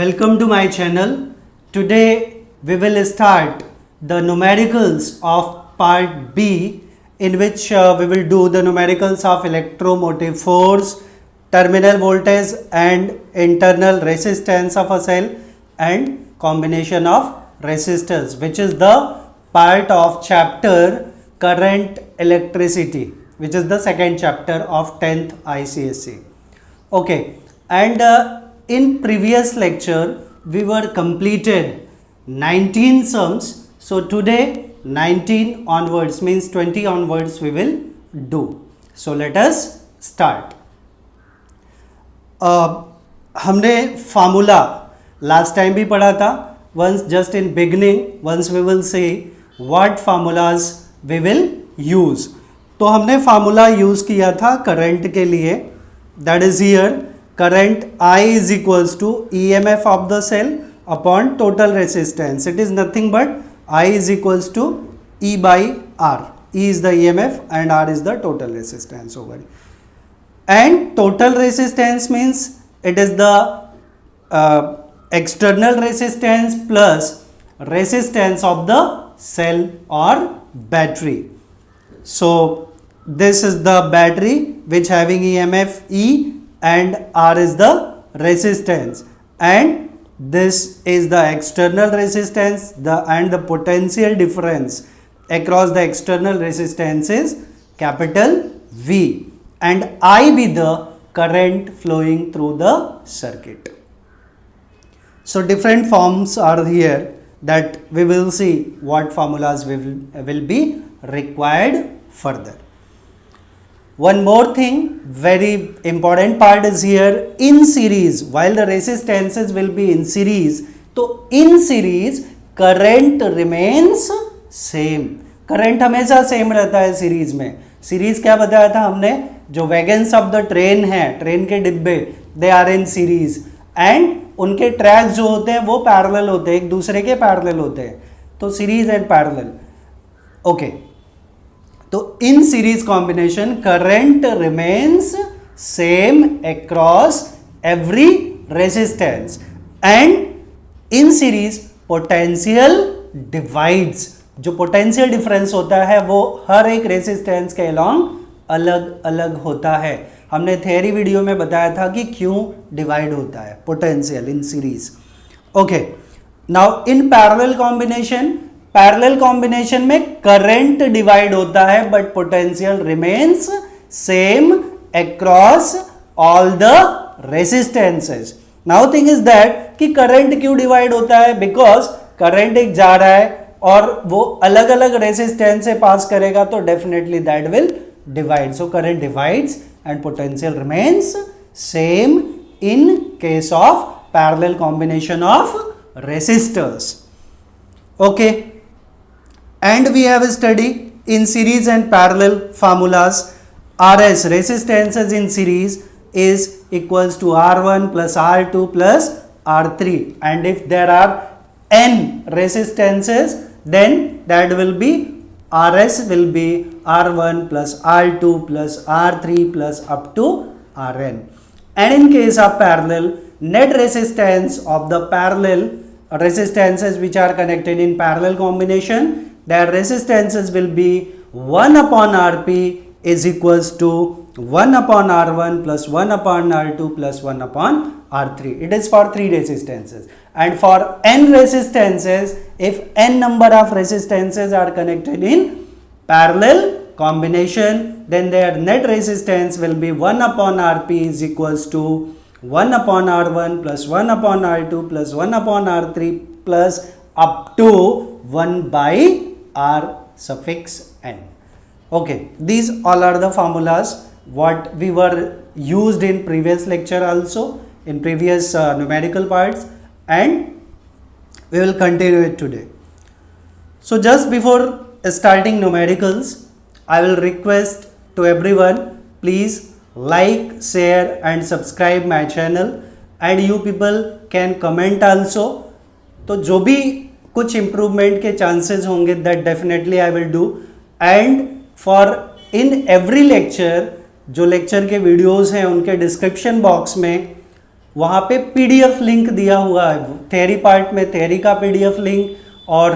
Welcome to my channel. Today we will start the numericals of part B, in which we will do the numericals of electromotive force, terminal voltage and internal resistance of a cell and combination of resistors, which is the part of chapter current electricity, which is the second chapter of 10th ICSE. Okay, and in previous lecture we were completed 19 sums. So today 19 onwards means 20 onwards we will do. So let us start. हमने formula last time भी पढ़ा था. Once just in beginning, once we will see what formulas we will use. तो हमने formula use किया था current के लिए, that is here current I is equals to EMF of the cell upon total resistance. It is nothing but I is equals to E by R. E is the EMF and R is the total resistance over here. And total resistance means it is the external resistance plus resistance of the cell or battery. So this is the battery which having EMF E and R is the resistance, and this is the external resistance, and the potential difference across the external resistance is capital V, and I be the current flowing through the circuit. So different forms are here that we will see what formulas will be required further. One more thing, very important part is here, in series. While the resistances will be in series, तो in series current remains same. Current हमेशा same रहता है series में. Series क्या बताया था हमने, जो वैगन्स ऑफ द ट्रेन है, ट्रेन के डिब्बे, they are in series and उनके ट्रैक्स जो होते हैं वो पैरेलल होते हैं, एक दूसरे के पैरेलल होते हैं. तो सीरीज एंड पैरेलल. ओके, तो in series combination current remains same across every resistance and in series potential divides. जो पोटेंशियल डिफरेंस होता है वो हर एक रेजिस्टेंस के अलोंग अलग अलग होता है. हमने थ्योरी वीडियो में बताया था कि क्यों डिवाइड होता है potential in series. Okay, now in parallel combination में करंट डिवाइड होता है but potential remains same across all the resistances. Now thing is that कि करंट क्यों डिवाइड होता है, बिकॉज करंट एक जा रहा है और वो अलग अलग रेजिस्टेंस से पास करेगा तो definitely that will divide. So current divides and potential remains same in case of parallel combination of resistors. Okay, and we have studied in series and parallel formulas. RS, resistances in series, is equals to R1 plus R2 plus R3, and if there are n resistances then that will be RS will be R1 plus R2 plus R3 plus up to Rn. And in case of parallel, net resistance of the parallel resistances which are connected in parallel combination, their resistances will be 1 upon Rp is equals to 1 upon R1 plus 1 upon R2 plus 1 upon R3. It is for 3 resistances. And for n resistances, if n number of resistances are connected in parallel combination, then their net resistance will be 1 upon Rp is equals to 1 upon R1 plus 1 upon R2 plus 1 upon R3 plus up to 1 by R suffix n. Okay, these all are the formulas what we were used in previous lecture also, in previous numerical parts, and we will continue it today. So just before starting numericals, I will request to everyone, please like, share and subscribe my channel, and you people can comment also. तो जो भी कुछ improvement के chances होंगे that definitely I will do. And for in every lecture, जो lecture के videos हैं उनके डिस्क्रिप्शन बॉक्स में वहाँ पे पीडीएफ लिंक दिया हुआ है, थ्योरी पार्ट में थ्योरी का पीडीएफ लिंक और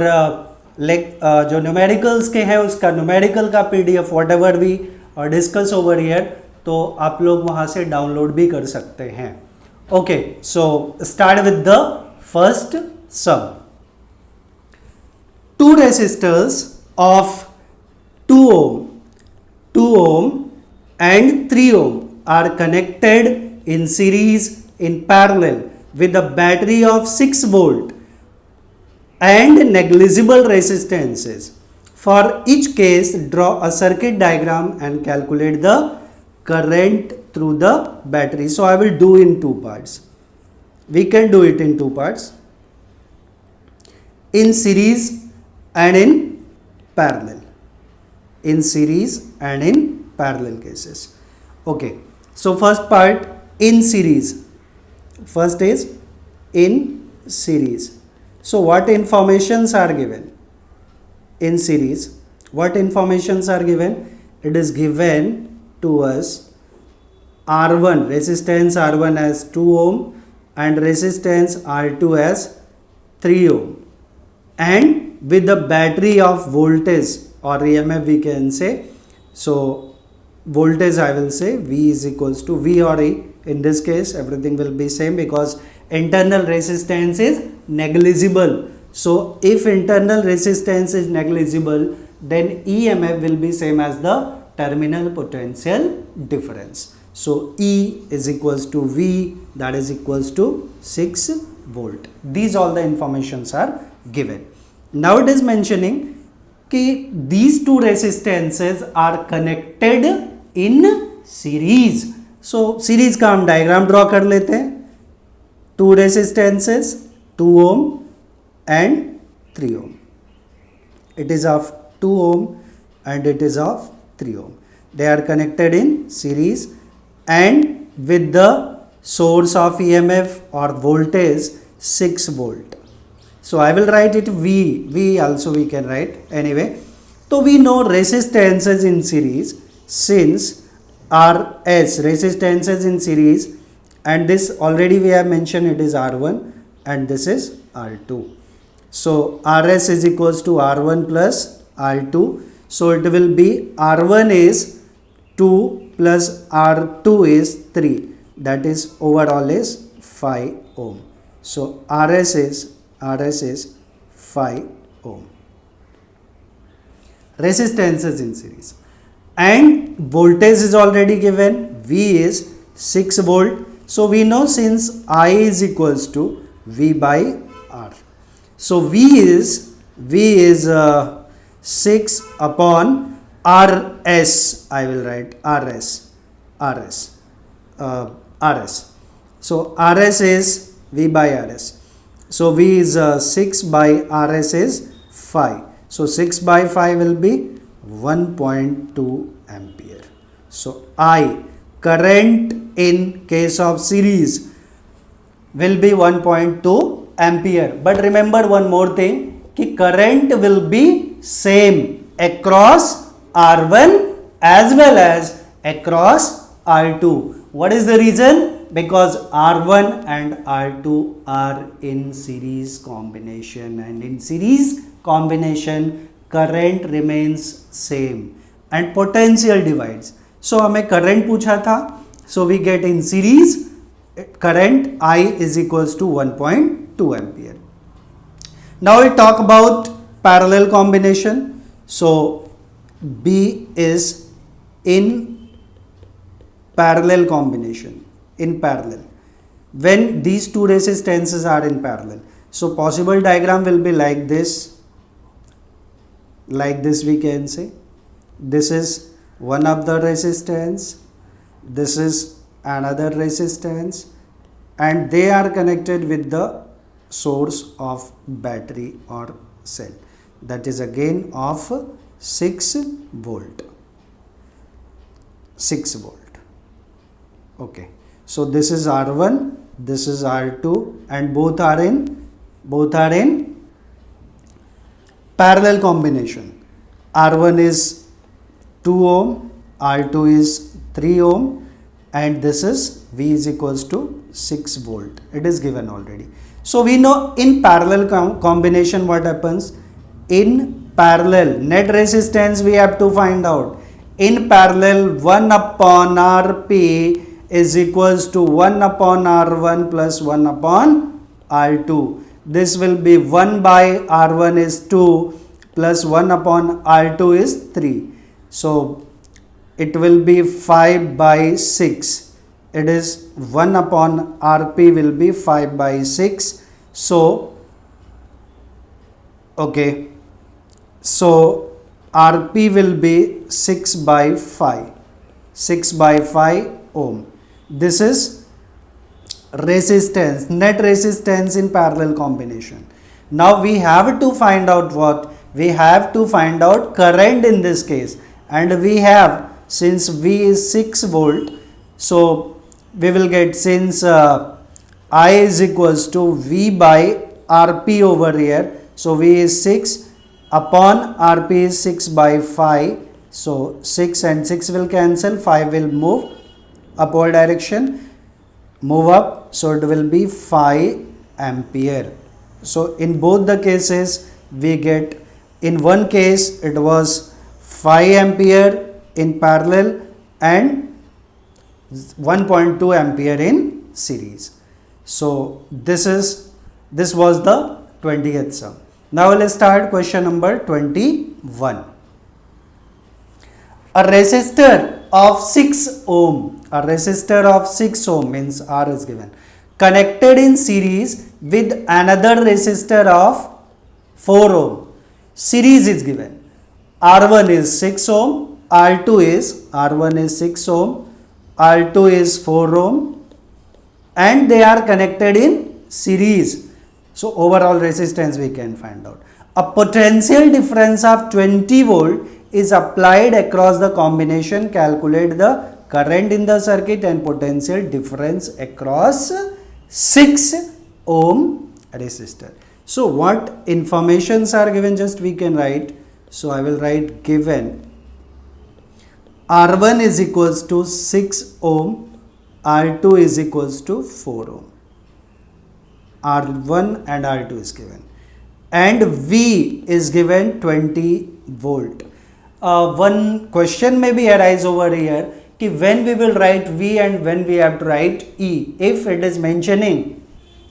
जो न्यूमेरिकल्स के हैं उसका न्यूमेरिकल का PDF, whatever we discuss over here, तो आप लोग वहाँ से डाउनलोड भी कर सकते हैं। Okay, so start with the first sum. Two resistors of 2 ohm, 2 ohm and 3 ohm are connected in series in parallel with a battery of 6 volt and negligible resistances. For each case, draw a circuit diagram and calculate the current through the battery. So I will do in two parts. We can do it in two parts, in series and in parallel, in series and in parallel cases. Okay, so first part, in series. First is in series. So what informations are given in series? What informations are given? It is given to us R1, resistance R1 as 2 ohm and resistance R2 as 3 ohm, and with the battery of voltage or EMF we can say. So voltage I will say V is equals to V or E. In this case everything will be same because internal resistance is negligible. So if internal resistance is negligible, then EMF will be same as the terminal potential difference. So E is equals to V, that is equals to 6 volt. These all the informations are given. Now it is mentioning कि these two resistances are connected in series. So series का हम diagram draw कर लेते हैं. Two resistances, 2 ohm and 3 ohm. It is of 2 ohm and it is of 3 ohm. They are connected in series and with the source of EMF or voltage 6 volt. So I will write it V also we can write anyway. So we know resistances in series, since RS, resistances in series, and this already we have mentioned, it is R1 and this is R2. So RS is equals to R1 plus R2. So it will be R1 is 2 plus R2 is 3, that is overall is 5 ohm. So RS is 5 ohm. Resistance is in series and voltage is already given, V is 6 volt. So we know since I is equals to V by R. So V is 6 upon RS. I will write RS. So RS is V by RS. So V is 6 by RS is 5. So 6 by 5 will be 1.2 ampere. So I, current in case of series, will be 1.2 ampere. But remember one more thing, कि current will be same across R1 as well as across R2. What is the reason? Because R1 and R2 are in series combination, and in series combination current remains same and potential divides. So हमें current पूछा था, so we get in series current I is equals to 1.2 ampere. Now we talk about parallel combination. So B is in parallel combination, in parallel, when these two resistances are in parallel. So possible diagram will be like this we can say. This is one of the resistance, this is another resistance, and they are connected with the source of battery or cell, that is again of 6 volt. Okay, so this is R1, this is R2, and both are in parallel combination. R1 is 2 ohm, R2 is 3 ohm, and this is V is equals to 6 volt. It is given already. So we know in parallel combination what happens. In parallel, net resistance we have to find out. In parallel, 1 upon Rp is equals to 1 upon R1 plus 1 upon R2. This will be 1 by R1 is 2 plus 1 upon R2 is 3. So it will be 5 by 6. It is 1 upon Rp will be 5 by 6. So, okay. So Rp will be 6 by 5. 6 by 5 ohm. This is resistance, net resistance in parallel combination. Now we have to find out what? We have to find out current in this case, and we have, since V is 6 volt, so we will get, since I is equals to V by Rp over here, so V is 6 upon Rp is 6 by 5, so 6 and 6 will cancel, 5 will move upward direction, move up, so it will be 5 ampere. So in both the cases we get, in one case it was 5 ampere in parallel and 1.2 ampere in series. So this was the 20th sum. Now let's start question number 21. A resistor of 6 ohm, a resistor of 6 ohm means R is given, connected in series with another resistor of 4 ohm. Series is given. R1 is 6 ohm, R1 is 6 ohm, R2 is 4 ohm, and they are connected in series. So overall resistance we can find out. A potential difference of 20 volt is applied across the combination. Calculate the current in the circuit and potential difference across 6 ohm resistor. So what informations are given, just we can write. So I will write given R1 is equals to 6 ohm, R2 is equals to 4 ohm. R1 and R2 is given, and V is given 20 volt. One question may be arise over here, कि when we will write V and when we have to write E. If it is mentioning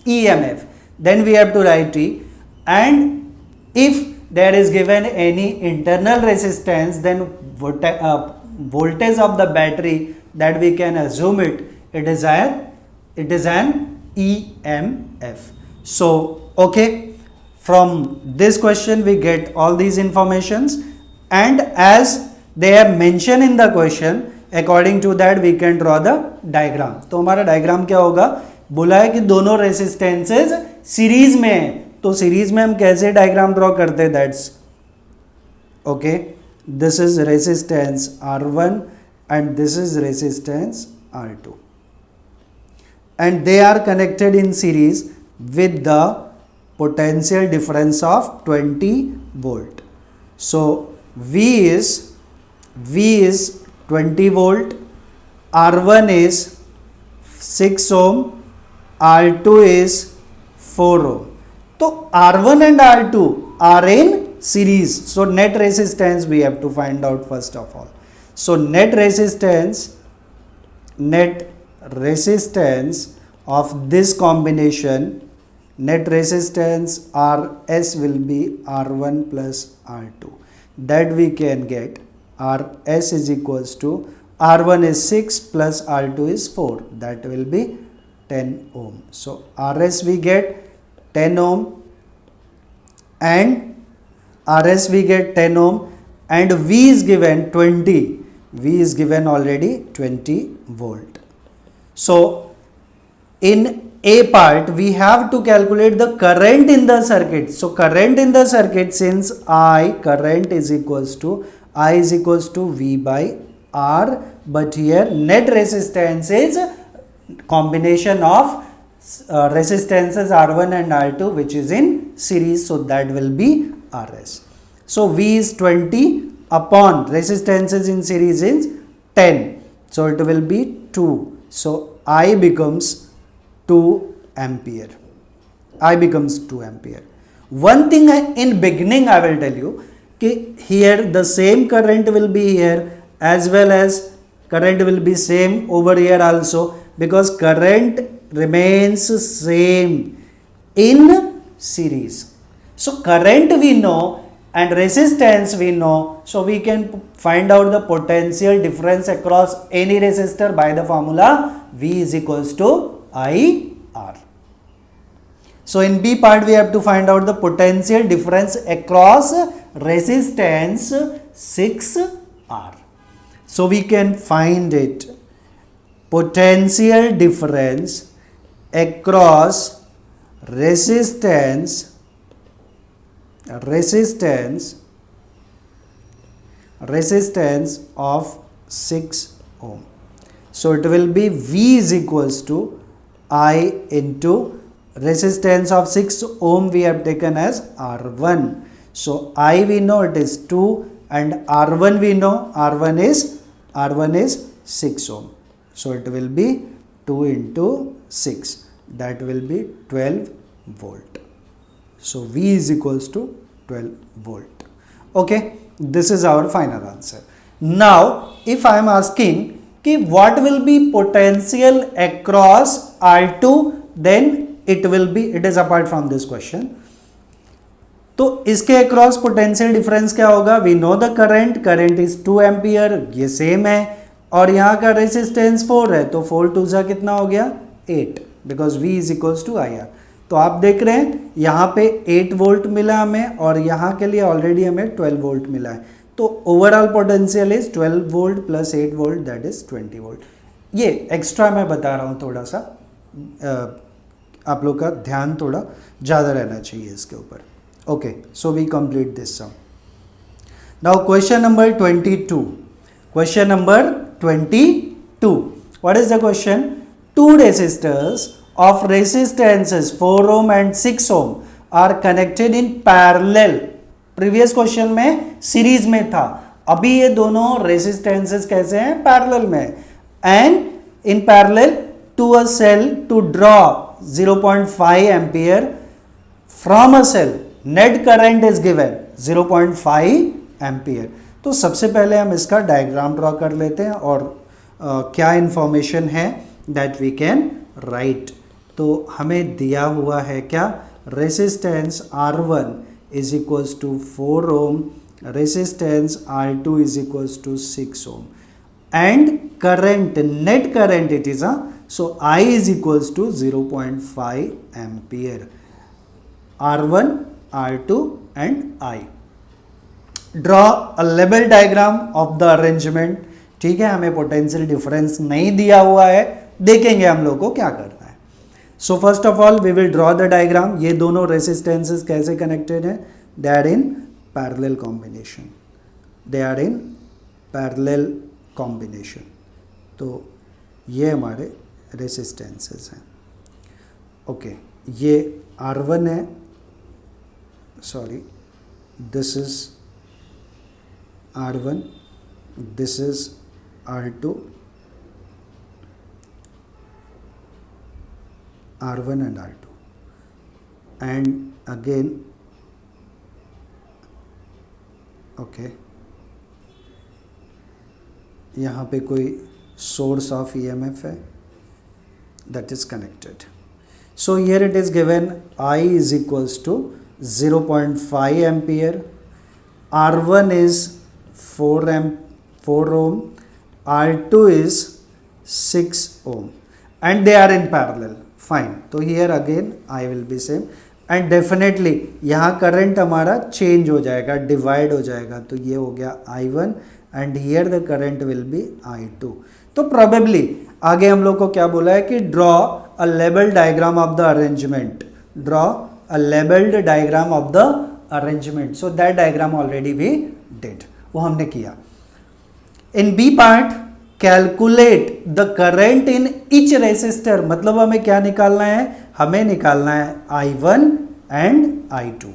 EMF, then we have to write E, and if there is given any internal resistance, then voltage of the battery, that we can assume it is an EMF. So okay, from this question we get all these informations, and as they have mentioned in the question, according to that we can draw the diagram. तो हमारा diagram क्या होगा, बोला है कि दोनों resistances series में है, तो सीरीज में हम कैसे डायग्राम ड्रॉ करते हैं, that's okay, this is resistance R1 and this is resistance R2, and they are connected in series with the potential difference of 20 volt. So V is 20 volt, R1 is 6 ohm, R2 is 4 ohm. So R1 and R2 are in series. So net resistance we have to find out first of all. So net resistance of this combination, net resistance Rs will be R1 plus R2. That we can get Rs is equals to R1 is 6 plus R2 is 4. That will be 10 ohm. So Rs we get 10 ohm and Rs we get 10 ohm, and V is given 20. V is given already 20 volt. So in A part we have to calculate the current in the circuit. So current in the circuit, since current is equals to V by R, but here net resistance is combination of resistances R1 and R2 which is in series, so that will be Rs. So V is 20 upon resistances in series is 10, so it will be 2. so I becomes 2 ampere. I becomes 2 ampere. One thing in beginning I will tell you कि here the same current will be here as well as current will be same over here also, because current remains same in series. So current we know and resistance we know, so we can find out the potential difference across any resistor by the formula V is equals to IR. So in B part we have to find out the potential difference across resistance 6R. So we can find it, potential difference across resistance of 6 ohm. So it will be V is equals to I into resistance of 6 ohm we have taken as R1. So I we know it is 2 and R1 we know R1 is 6 ohm. So it will be 2 into 6, that will be 12 volt. So V is equals to 12 volt. Okay, this is our final answer. Now if I am asking कि what will be potential across R2, then it is apart from this question. तो इसके across potential difference क्या होगा? We know the current is 2 ampere, ये same है, और यहाँ का रेसिस्टेंस 4 है, तो 4 टू सा कितना हो गया 8, because V is equals to IR. तो आप देख रहे हैं यहाँ पे 8 वोल्ट मिला हमें और यहाँ के लिए ऑलरेडी हमें 12 वोल्ट मिला है. तो overall potential is 12 volt plus 8 volt, that is 20 volt. ये एक्स्ट्रा मैं बता रहा हूँ, थोड़ा सा आप लोग का ध्यान थोड़ा ज़्यादा रहना चाहिए इसके ऊपर. Okay, so we complete this sum. Now question number 22. Question number 22. What is the question? 2 resistors of resistances 4 ohm and 6 ohm are connected in parallel. Previous question में सीरीज में था, अभी ये दोनों रेसिस्टेंसेस कैसे हैं? पैरेलल में. And in parallel to a cell to draw 0.5 ampere from a cell, net current is given 0.5 ampere. तो सबसे पहले हम इसका डायग्राम ड्रॉ कर लेते हैं और क्या इंफॉर्मेशन है दैट वी कैन राइट. तो हमें दिया हुआ है क्या? Resistance R1 is equals to 4 ohm, resistance R2 is equals to 6 ohm, and current, net current it is so I is equals to 0.5 ampere. R1, R2 and I. Draw a label diagram of the arrangement. ठीक है, हमें potential difference नहीं दिया हुआ है, देखेंगे हम लोग को क्या करना है. So first of all we will draw the diagram. ये दोनों रेसिस्टेंसेस कैसे कनेक्टेड हैं? They are in parallel combination. They are in parallel combination. तो ये हमारे रेसिस्टेंसेस हैं. ओके, ये R1 है, sorry, this is R1, this is R2, R1 and R2, and again, okay, यहाँ पे कोई source of EMF है, that is connected. So here it is given I is equals to 0.5 ampere, R1 is 4 ohm, R2 is 6 ohm, and they are in parallel. Fine. तो here again I will be same, and definitely यहाँ current हमारा change हो जाएगा, divide हो जाएगा. तो ये हो गया I1 and here the current will be I2. तो probably आगे हम लोग को क्या बोला है कि draw a label diagram of the arrangement. Draw a labelled diagram of the arrangement. So that diagram already we did, वो हमने किया. In B part calculate the current in each resistor. मतलब हमें क्या निकालना है? हमें निकालना है I1 and I2.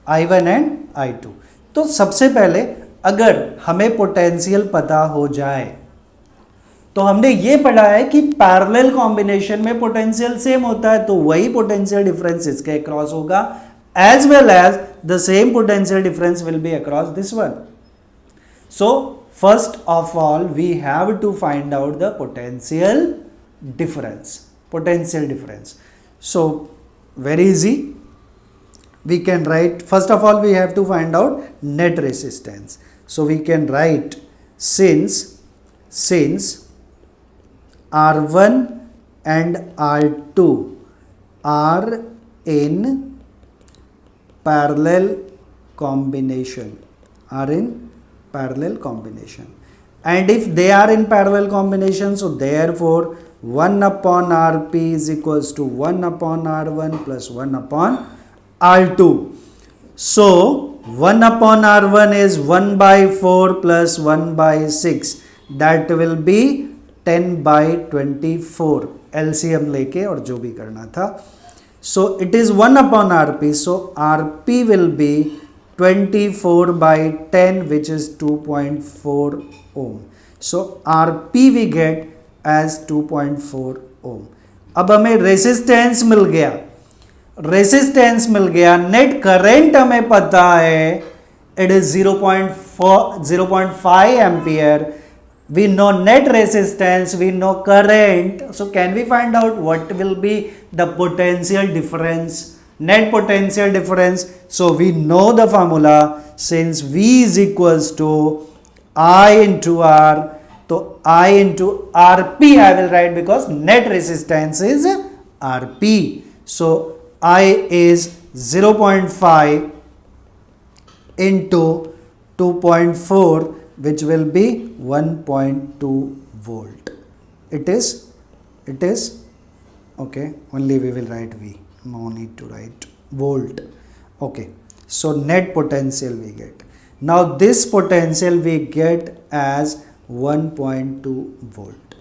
I1 and I2. तो सबसे पहले अगर हमें पोटेंशियल पता हो जाए तो हमने ये पढ़ा है कि पैरेलल कॉम्बिनेशन में पोटेंशियल सेम होता है, तो वही पोटेंशियल डिफरेंस इसके अक्रॉस होगा, as well as the same potential difference will be across this one. So first of all we have to find out the potential difference. So very easy, we can write, first of all we have to find out net resistance. So we can write, since R1 and R2 are in parallel combination, and if they are in parallel combination, so therefore 1 upon Rp is equals to 1 upon R1 plus 1 upon R2. So 1 upon R1 is 1 by 4 plus 1 by 6, that will be 10 by 24, LCM लेके और जो भी करना था. So it is 1 upon Rp, so Rp will be 24 by 10, which is 2.4 ohm. So Rp we get as 2.4 ohm. अब हमें resistance मिल गया, net current हमें पता है, it is 0.5 ampere. We know net resistance, we know current, so can we find out what will be the potential difference, net potential difference? So we know the formula, since V is equals to I into R, so I into Rp I will write, because net resistance is Rp. So I is 0.5 into 2.4, which will be 1.2 volt. It is okay, only we will write V, no need to write volt. Okay, so net potential we get. Now this potential we get as 1.2 volt.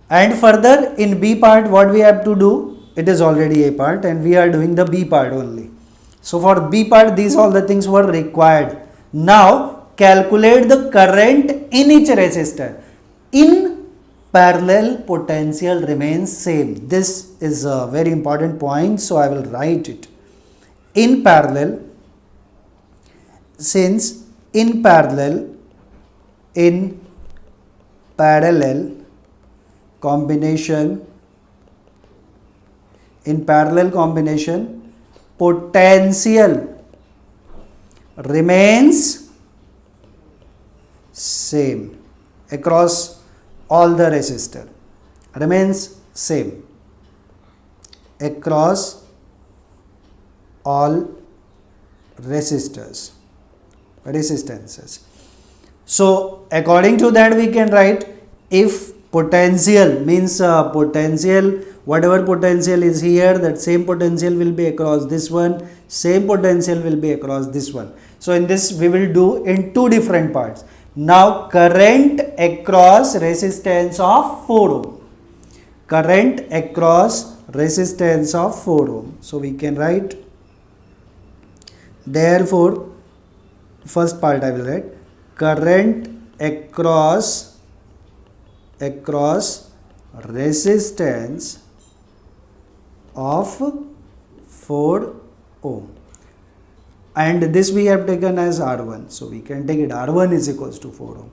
And further in B part, what we have to do, it is already A part and we are doing the B part only. So for B part, these all the things were required. Now calculate the current in each resistor. In parallel, potential remains same. This is a very important point, so I will write it. In parallel, since in parallel combination, potential remains same across all the resistor, remains same across all resistances. So according to that we can write, if potential means potential, whatever potential is here, that same potential will be across this one, same potential will be across this one. So in this we will do in two different parts. Now current across resistance of 4 ohm. Current across resistance of 4 ohm. So we can write, therefore first part I will write, current across resistance of 4 ohm, and this we have taken as R1, so we can take it R1 is equals to 4 ohm.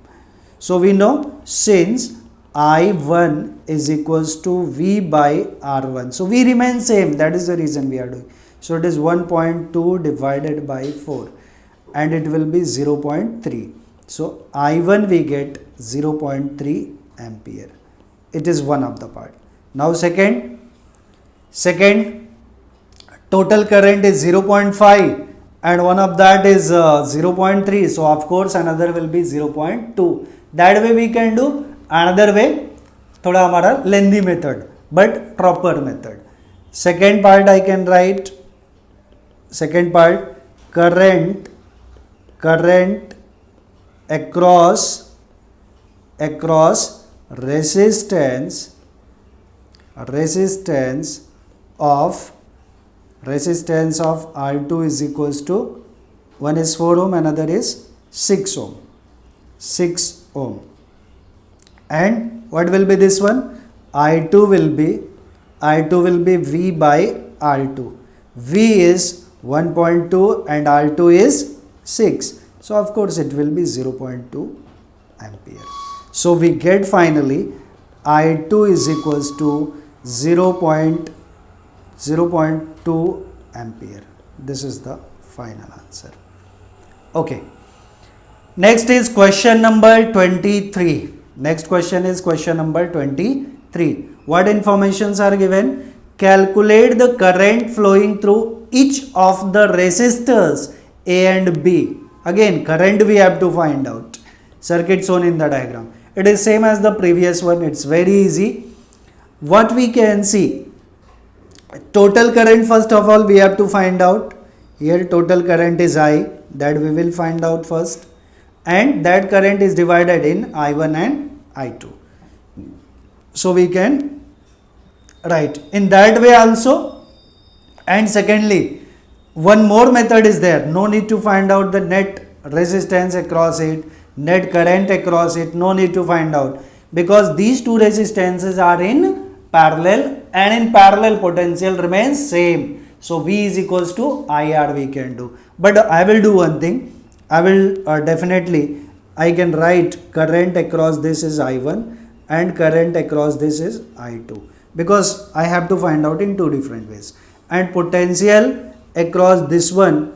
So we know, since I1 is equals to V by R1, so V remains same, that is the reason we are doing. So it is 1.2 divided by 4 and it will be 0.3. So I1 we get 0.3 ampere. It is one of the part. Now second total current is 0.5 and one of that is 0.3, so of course another will be 0.2. That way we can do, another way thoda hamara lengthy method but proper method. Second part I can write, second part, current across resistance of R2 is equals to, one is 4 ohm, another is 6 ohm. and what will be this one? I2 will be V by R2. V is 1.2 and R2 is 6. So of course it will be 0.2 ampere. So we get finally I2 is equals to 0.2 ampere. This is the final answer. Okay. Next is question number 23. Next question is question number 23. What informations are given? Calculate the current flowing through each of the resistors A and B. Again, current we have to find out. Circuit shown in the diagram. It is same as the previous one. It's very easy. What we can see? Total current first of all we have to find out. Here total current is I. That we will find out first. And that current is divided in I1 and I2. So we can write in that way also. And secondly, one more method is there. No need to find out the net resistance across it, net current across it. No need to find out, because these two resistances are in parallel, and in parallel potential remains same. So V is equals to IR we can do. But I will do one thing. I will definitely, I can write current across this is I1 and current across this is I2, because I have to find out in two different ways. And potential across this one,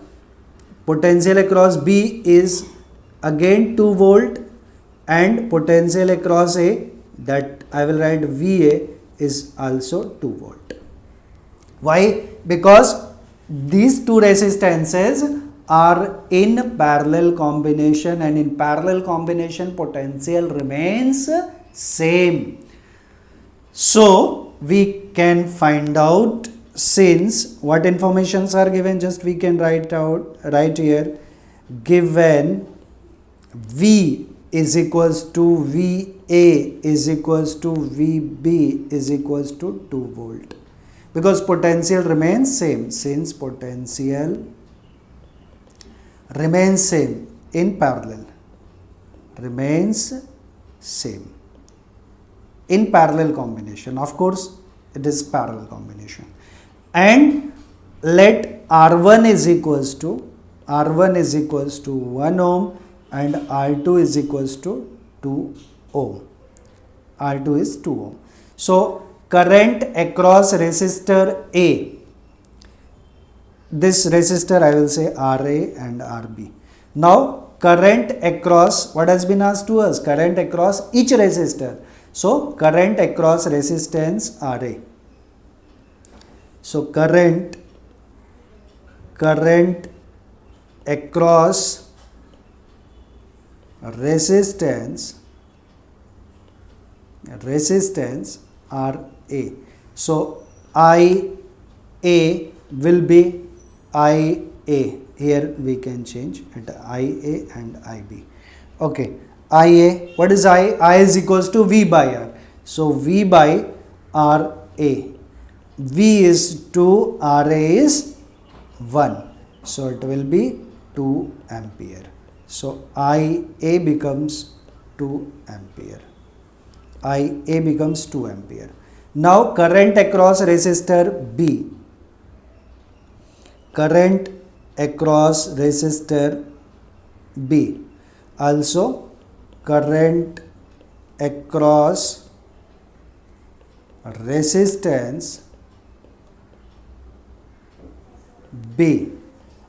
potential across B is again 2 volt, and potential across A, that I will write VA, is also 2 volt. Why? Because these two resistances are in parallel combination, and in parallel combination potential remains same. So we can find out, since what informations are given, just we can write here, given V is equals to VA is equals to VB is equals to 2 volt, because potential remains same. Since potential remains same in parallel, remains same in parallel combination, of course it is parallel combination, and let R1 is equals to 1 ohm and R2 is equals to 2 ohm. R2 is 2 ohm. So current across resistor A, this resistor I will say RA and RB. Now current across, what has been asked to us? Current across each resistor. So current across resistance RA. So current across resistance RA. So IA will be IA. Here we can change it IA and IB. Okay, IA, what is I? I is equals to V by R. So V by RA. V is 2, RA is 1. So it will be 2 ampere. So IA becomes 2 ampere. IA becomes 2 ampere. Now current across resistor B. Current across resistor B. Also current across resistance B.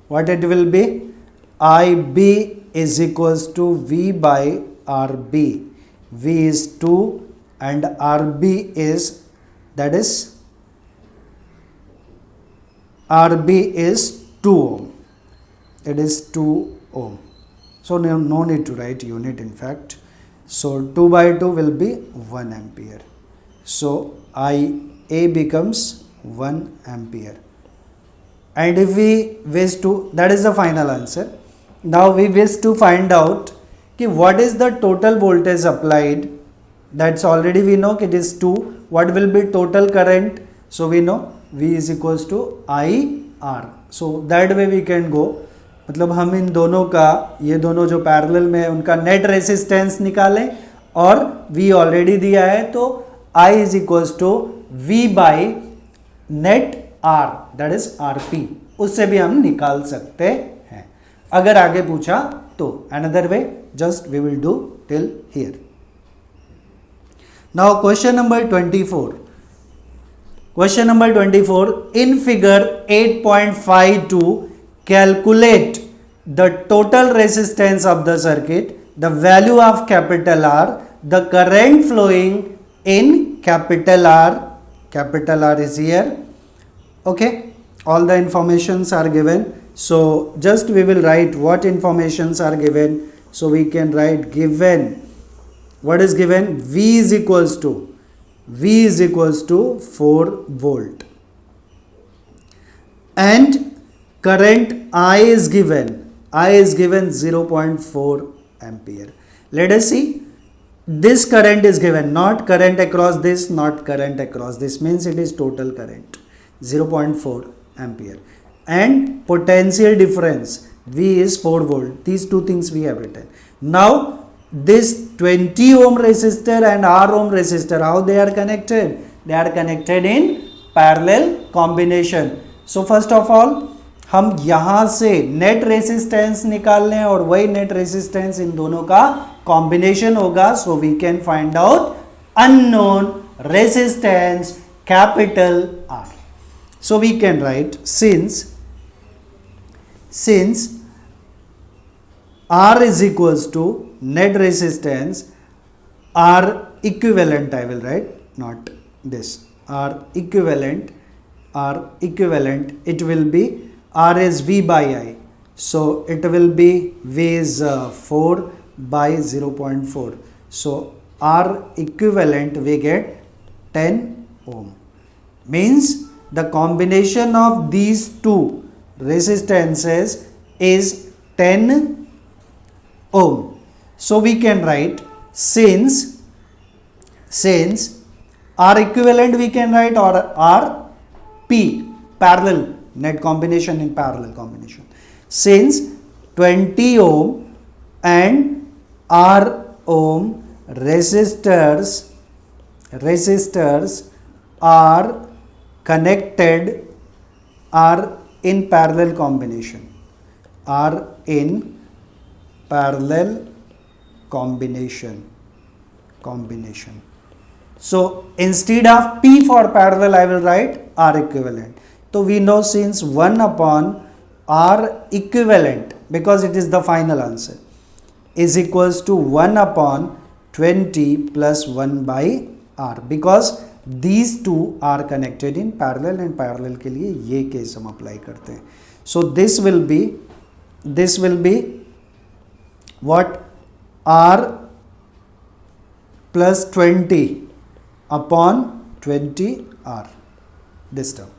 What it will be? IB is equals to V by RB. V is 2 and RB is, that is RB is 2 ohm. It is 2 ohm. So no need to write unit in fact. So 2 by 2 will be 1 ampere. So IA becomes 1 ampere. And if we wish to, that is the final answer. Now we wish to find out what is the total voltage applied. That's already we know it is 2. What will be total current? So we know V is equals to IR. So that way we can go. मतलब हम इन दोनों का, ये दोनों जो parallel में है उनका नेट रेसिस्टेंस निकालें और V ऑलरेडी दिया है, तो I is equal to V by net R, that is RP, उससे भी हम निकाल सकते हैं अगर आगे पूछा तो. Another way just we will do till here. Now question number 24. Question number 24. In figure 8.52, calculate the total resistance of the circuit, the value of capital R, the current flowing in capital R. Capital R is here. Okay. All the informations are given. So just we will write what informations are given. So we can write given. What is given? V is equals to 4 volt and current I is given 0.4 ampere. Let us see, this current is given, not current across this, not current across this, means it is total current 0.4 ampere, and potential difference V is 4 volt. These two things we have written. Now this 20 ohm resistor and R ohm resistor, how they are connected? They are connected in parallel combination. So first of all हम यहां से net resistance निकाल लें और वही net resistance इन दोनों का combination होगा. So we can find out unknown resistance capital R. So we can write since R is equals to net resistance R equivalent, I will write, not this, R equivalent, it will be, R is V by I, so it will be V is 4 by 0.4, so R equivalent we get 10 ohm, means the combination of these two resistances is 10 ohm. So we can write since R equivalent we can write, or RP, parallel net combination in parallel combination, since 20 ohm and R ohm resistors are connected, are in parallel combination, are in parallel combination. So instead of P for parallel I will write R equivalent. So we know since 1 upon R equivalent, because it is the final answer, is equals to 1 upon 20 plus 1 by R, because these two are connected in parallel, and parallel के लिए ये case हम apply करते हैं. So this will be what? R plus 20 upon 20 R, this term,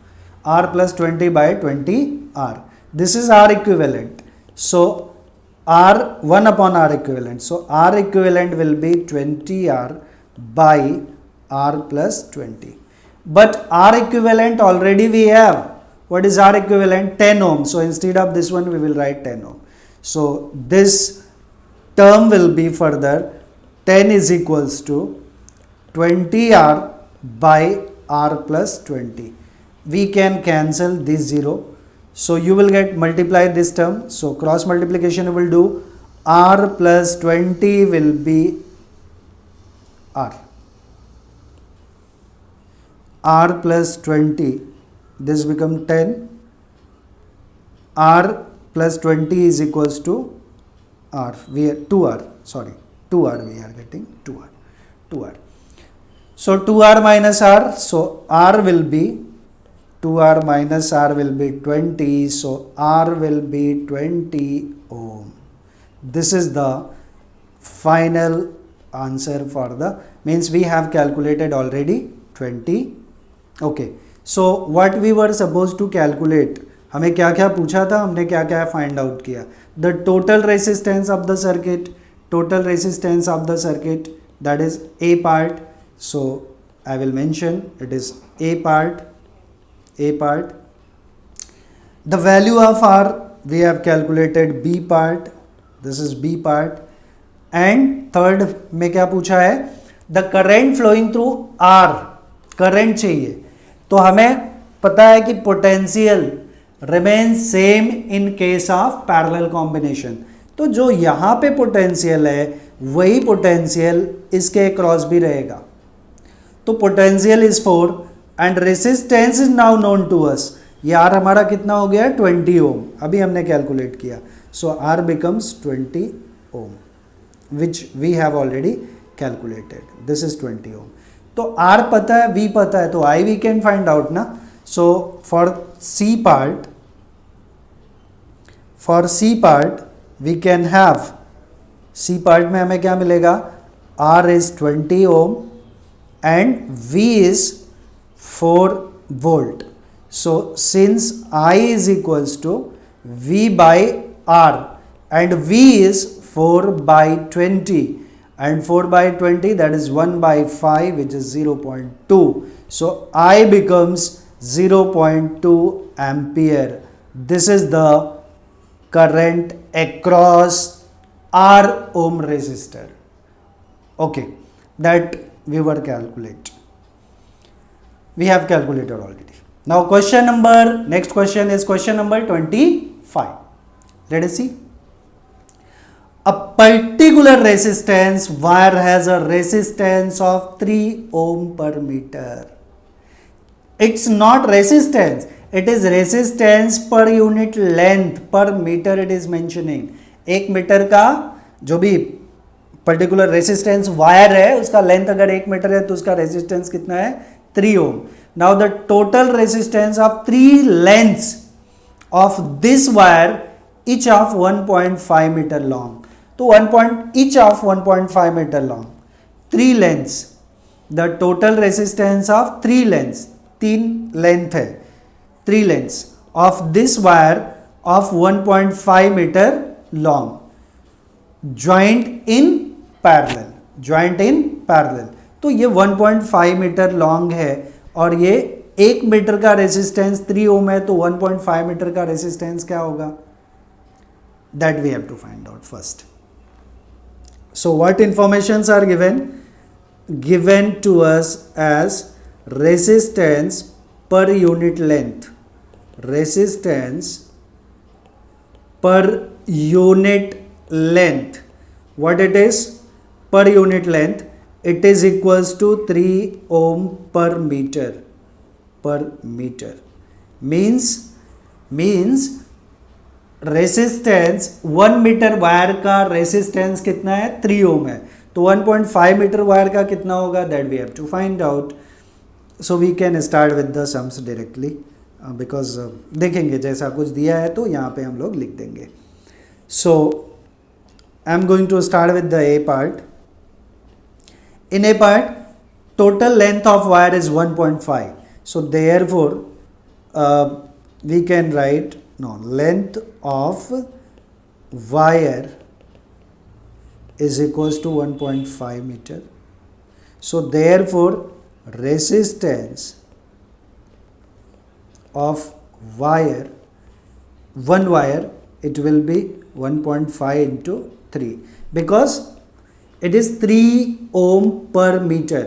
R plus 20 by 20 R, this is R equivalent. So R 1 upon R equivalent, so R equivalent will be 20 R by R plus 20, but R equivalent already we have. What is R equivalent? 10 ohm. So instead of this one we will write 10 ohm. So this term will be further 10 is equals to 20R by R plus 20. We can cancel this 0. So you will get multiply this term. So cross multiplication will do, R plus 20 will be R. R plus 20, this become 10. R plus 20 is equals to R, we are 2R, sorry, 2R we are getting 2R. So 2R minus R, so R will be, 2R minus R will be 20, so R will be 20 ohm. This is the final answer for the, means we have calculated already 20. Okay, so what we were supposed to calculate, हमें क्या क्या पूछा था, हमने क्या क्या find out किया? The total resistance of the circuit, that is A part. So I will mention it is A part. The value of R we have calculated B part, this is B part, and third में क्या पूछा है, the current flowing through R, current चाहिए, तो हमें पता है कि potential remains same in case of parallel combination, तो जो यहां पे पोटेंशियल है वही पोटेंशियल इसके अक्रॉस भी रहेगा, तो potential is 4 and resistance is now known to us, यार हमारा कितना हो गया 20 ओम, अभी हमने कैलकुलेट किया, so R becomes 20 ohm which we have already calculated, this is 20 ohm, तो R पता है, V पता है, तो I we can find out ना, so for C part we can have, C part में हमें क्या मिलेगा, R is 20 ohm and V is 4 volt, so since I is equals to V by R and V is 4 by 20 and 4 by 20 that is 1 by 5 which is 0.2, so I becomes 0.2 ampere, this is the current across R ohm resistor, okay, that we were we have calculated already. Now next question is question number 25, let us see. A particular resistance wire has a resistance of 3 ohm per meter. It's not resistance, it is resistance per unit length, per meter it is mentioning. एक metre का जो भी particular resistance wire है उसका length अगर 1 metre है तो उसका रेसिस्टेंस कितना है 3 ohm. Now the total resistance of 3 lengths of this wire each of 1.5 meter long, तो each of 1.5 meter long, 3 lengths, the total resistance of 3 lengths, 3 length है, 3 lengths of this wire of 1.5 meter long joined in parallel, तो ये 1.5 metre long है और ये 1 metre का resistance 3 ओम है, तो 1.5 मीटर का रेसिस्टेंस क्या होगा, that we have to find out first. So what informations are given to us as resistance per unit length, resistance per unit length, what it is, per unit length it is equals to 3 ohm per meter, means resistance 1 metre wire का resistance कितना है 3 ओम है, तो 1.5 metre wire का कितना होगा, that we have to find out. So we can start with the sums directly because देखेंगे जैसा कुछ दिया है तो यहाँ पे हम लोग लिख देंगे. So I am going to start with the A part. In A part total length of wire is 1.5, so therefore we can write length of wire is equals to 1.5 meter, so therefore resistance of one wire it will be 1.5 into 3 because it is 3 ohm per meter.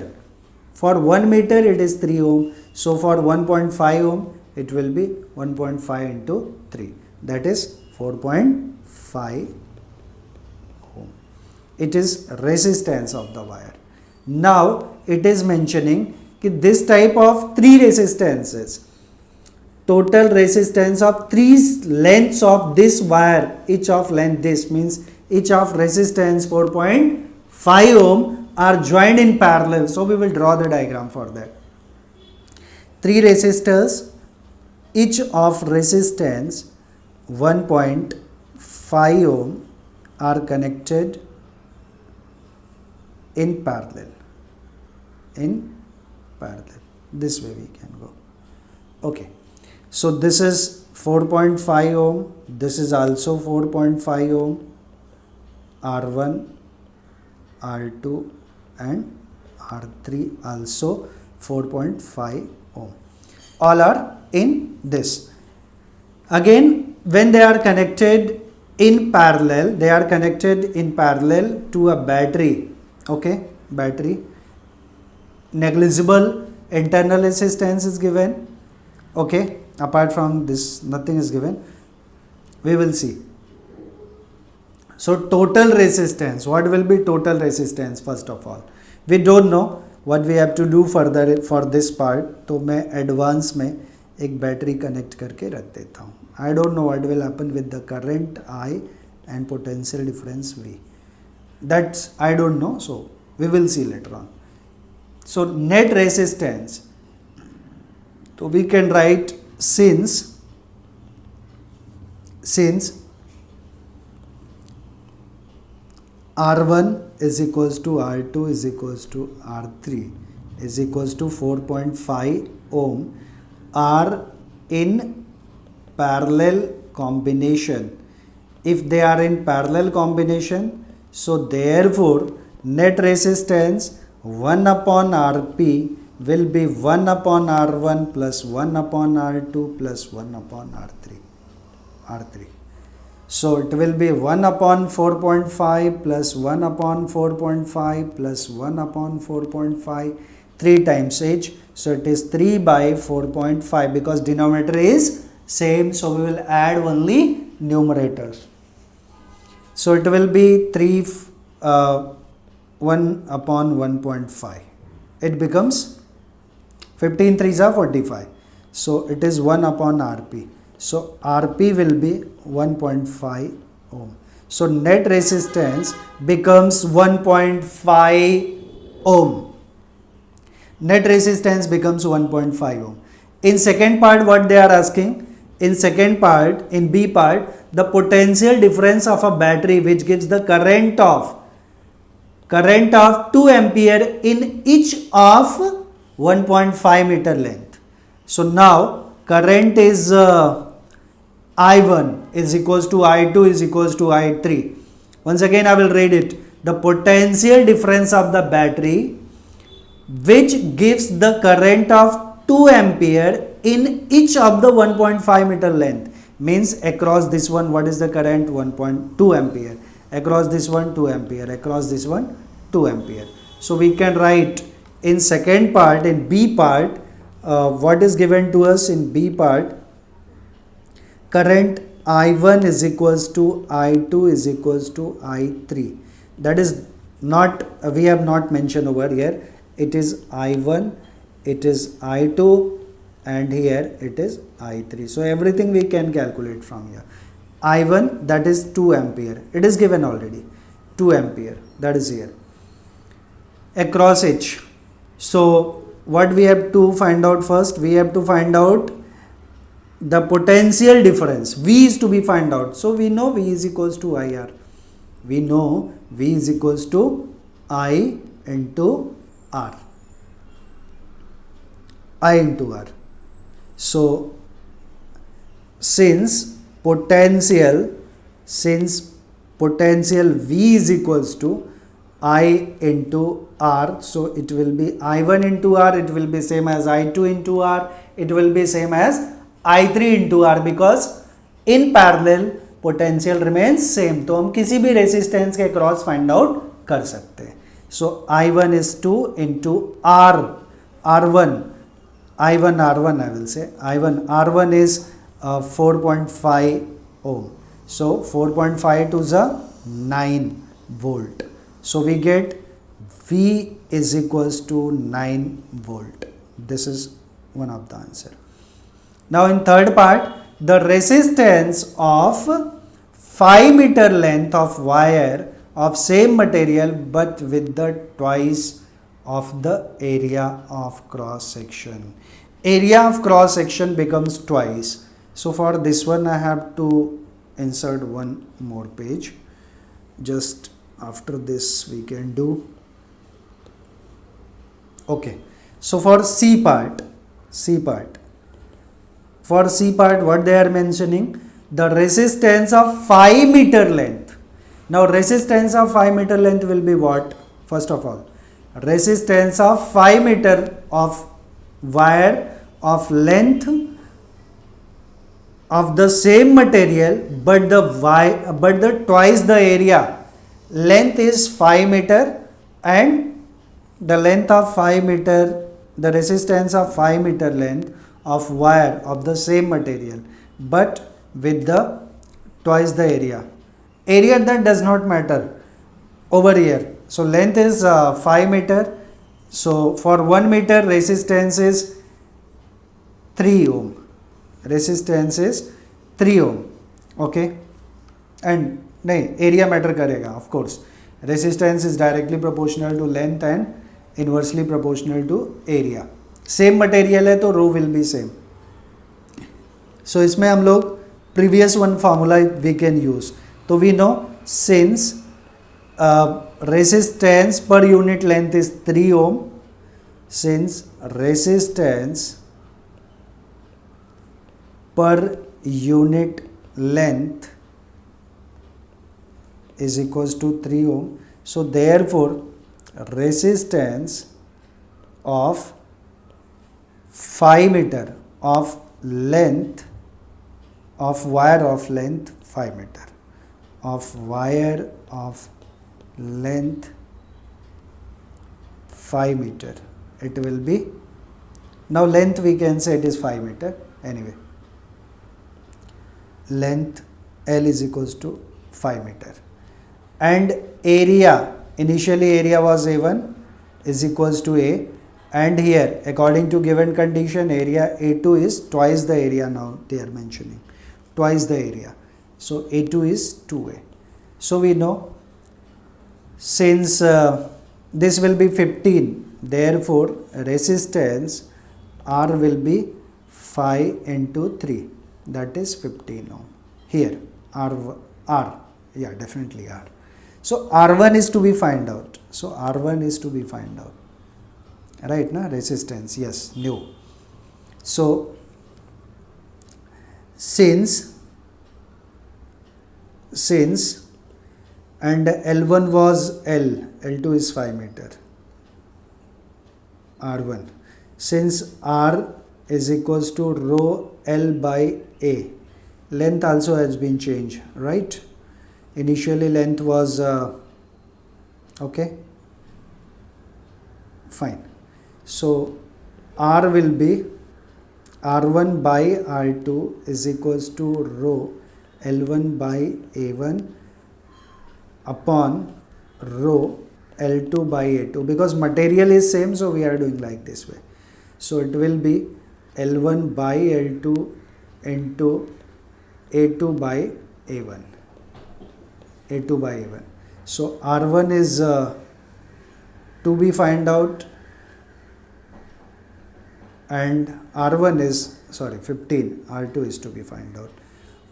For 1 meter it is 3 ohm, so for 1.5 ohm it will be 1.5 into 3, that is 4.5 ohm. It is resistance of the wire. Now it is mentioning कि this type of 3 resistances, total resistance of 3 lengths of this wire, each of length this means each of resistance 4.5 ohm are joined in parallel, so we will draw the diagram for that. 3 resistors, each of resistance 1.5 ohm are connected in parallel. This way we can go. Okay, so this is 4.5 ohm, this is also 4.5 ohm, R1, R2 and R3 also 4.5 ohm, all are in this. Again when they are connected in parallel, they are connected in parallel to a battery. Okay, battery. Negligible internal resistance is given. Okay, apart from this nothing is given. We will see. So total resistance, what will be total resistance? First of all, we don't know what we have to do further for this part. तो मैं advance में एक battery connect करके रख देता हूँ. I don't know what will happen with the current I and potential difference V. That's I don't know. So we will see later on. So net resistance. So we can write since R1 is equals to R2 is equals to R3 is equals to 4.5 ohm are in parallel combination. If they are in parallel combination, so therefore net resistance 1 upon Rp will be 1 upon R1 plus 1 upon R2 plus 1 upon R3. So it will be 1 upon 4.5 plus 1 upon 4.5 plus 1 upon 4.5, 3 times each. So it is 3 by 4.5 because denominator is same. So we will add only numerators. So it will be 1 upon 1.5. It becomes 15 3s are 45. So it is 1 upon Rp. So Rp will be 1.5 ohm. So net resistance becomes 1.5 ohm. Net resistance becomes 1.5 ohm. In second part, what they are asking? In second part, in B part, the potential difference of a battery which gives the current of 2 ampere in each of 1.5 meter length. So now current is I1 is equals to I2 is equals to I3. Once again I will read it. The potential difference of the battery which gives the current of 2 ampere in each of the 1.5 meter length means across this one what is the current? 1.2 ampere. Across this one 2 ampere. Across this one 2 ampere. So we can write in second part, in B part, what is given to us in B part? Current I1 is equals to I2 is equals to I3. That is not, we have not mentioned over here. It is I1, it is I2 and here it is I3. So everything we can calculate from here. I1 that is 2 ampere. It is given already. 2 ampere that is here. Across H. So what we have to find out first? We have to find out the potential difference. V is to be found out. So we know V is equals to IR. We know V is equals to I into R. I into R. So since potential V is equals to I into R, so it will be I1 into R, it will be same as I2 into R, it will be same as I3 into R because in parallel potential remains same. तो हम किसी भी resistance के cross find out कर सकते हैं. So I1 is 2 into R1 I will say R1 is 4.5 ohm. So 4.5 to the 9 volt. So we get V is equals to 9 volt. This is one of the answer. Now in third part, the resistance of 5 meter length of wire of same material but with the twice of the area of cross section. Area of cross section becomes twice. So for this one I have to insert one more page. Just after this we can do. Okay. So for C part, for C part what they are mentioning? The resistance of 5 meter length. Now resistance of 5 meter length will be what? First of all, resistance of 5 meter of wire of length of the same material but the twice the area, length is 5 meter and the length of 5 meter, the resistance of 5 meter length of wire of the same material but with the twice the area that does not matter over here. So length is 5 meter, so for 1 meter resistance is 3 ohm, resistance is 3 ohm. Okay, and नहीं area matter करेगा of course, resistance is directly proportional to length and inversely proportional to area. same material है तो rho will be same. so इसमें हम लोग previous one formula we can use. तो we know since resistance per unit length is 3 ohm, since resistance per unit length is equals to 3 ohm, so therefore resistance of 5 meter of length of wire of length 5 meter of wire of length 5 meter, it will be, now length we can say it is 5 meter anyway, length L is equals to 5 meter and area, initially area was A1 is equals to A, and here according to given condition area A2 is twice the area, now they are mentioning twice the area, so A2 is 2A. So we know since this will be 15, therefore resistance R will be 5 into 3, that is 15 ohm. Here R, yeah, definitely R. So R1 is to be find out. So R1 is to be find out. Right, na? Resistance, yes, new. So since and L1 was L, L2 is 5 meter, R1. Since R is equals to rho L by A, length also has been changed, right? Initially length was, okay, fine. So R will be R1 by R2 is equals to rho L1 by A1 upon rho L2 by A2, because material is same, so we are doing like this way. So it will be L1 by L2 into A2 by A1, A2 by A1. So R1 is to be find out, and R1 is, sorry, 15, R2 is to be find out.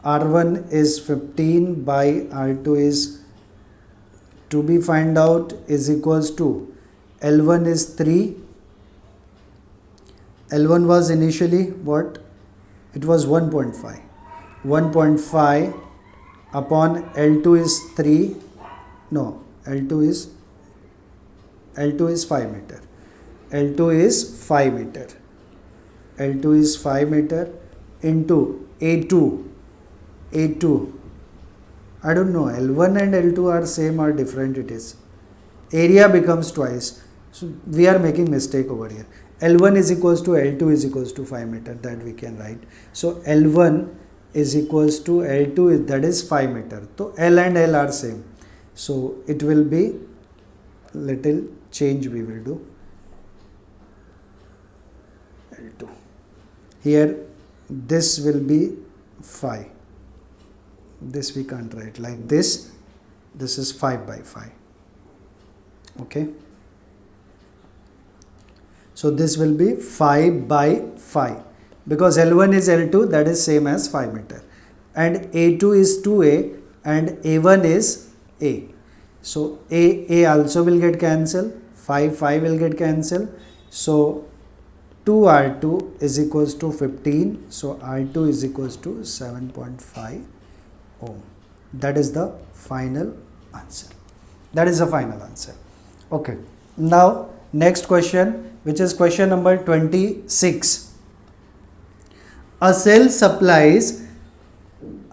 R1 is 15 by R2 is to be find out is equals to L1 is 3. L1 was initially what? It was 1.5. 1.5 upon L2 is 3. No, L2 is 5 meter. L2 is 5 meter. L2 is 5 meter into A2. A2. I don't know, L1 and L2 are same or different it is. Area becomes twice. So we are making mistake over here. L1 is equals to L2 is equals to 5 meter, that we can write. So L1 is equals to L2, that is 5 meter. So L and L are same. So it will be little change we will do. L2. Here this will be 5. This we can't write like this. This is 5 by 5. Okay. So this will be 5 by 5 because L1 is L2, that is same as 5 meter, and A2 is 2A and A1 is A. So A also will get cancelled, 5 will get cancelled. So 2R2 is equals to 15. So R2 is equals to 7.5 ohm. That is the final answer. That is the final answer. Okay. Now next question, which is question number 26. A cell supplies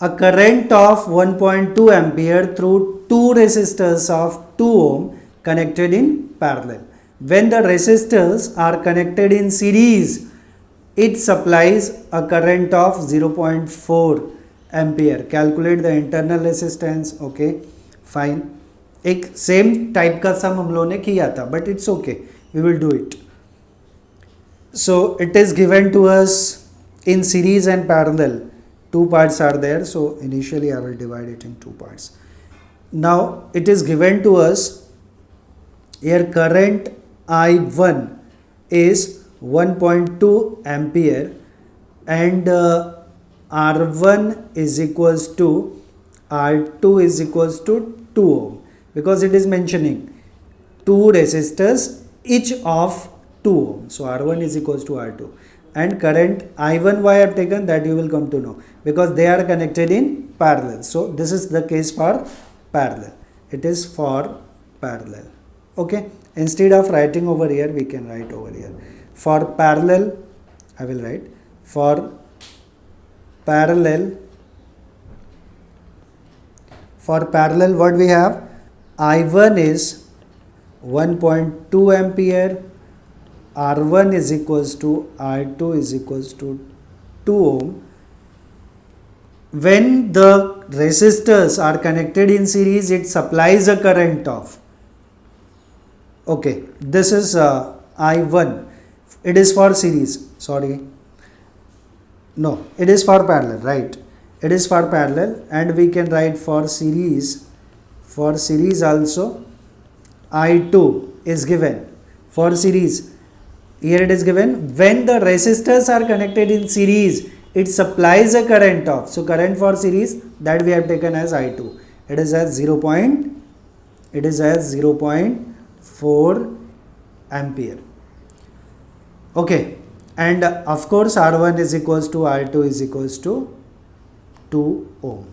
a current of 1.2 ampere through two resistors of 2 ohm connected in parallel. When the resistors are connected in series, it supplies a current of 0.4 ampere. Calculate the internal resistance. Okay, fine. एक same type का sum हम लोगों ने किया था, but it's okay, we will do it. So it is given to us in series and parallel. Two parts are there, so initially I will divide it in two parts. Now it is given to us here current I1 is 1.2 ampere and R1 is equals to R2 is equals to 2 ohm, because it is mentioning two resistors each of 2 ohm. So R1 is equals to R2, and current I1 why I have taken that you will come to know, because they are connected in parallel. So this is the case for parallel. It is for parallel. Okay, instead of writing over here we can write over here. For parallel I will write for parallel. For parallel what we have, I1 is 1.2 ampere, R1 is equals to R2 is equals to 2 ohm. When the resistors are connected in series, it supplies a current of, okay, this is I1. It is for series, sorry, no, it is for parallel, right? It is for parallel, and we can write for series. For series also I2 is given. For series here it is given, when the resistors are connected in series, it supplies a current of, so current for series that we have taken as I2, it is as 0.4 ampere. Okay, and of course R1 is equals to R2 is equals to 2 ohm.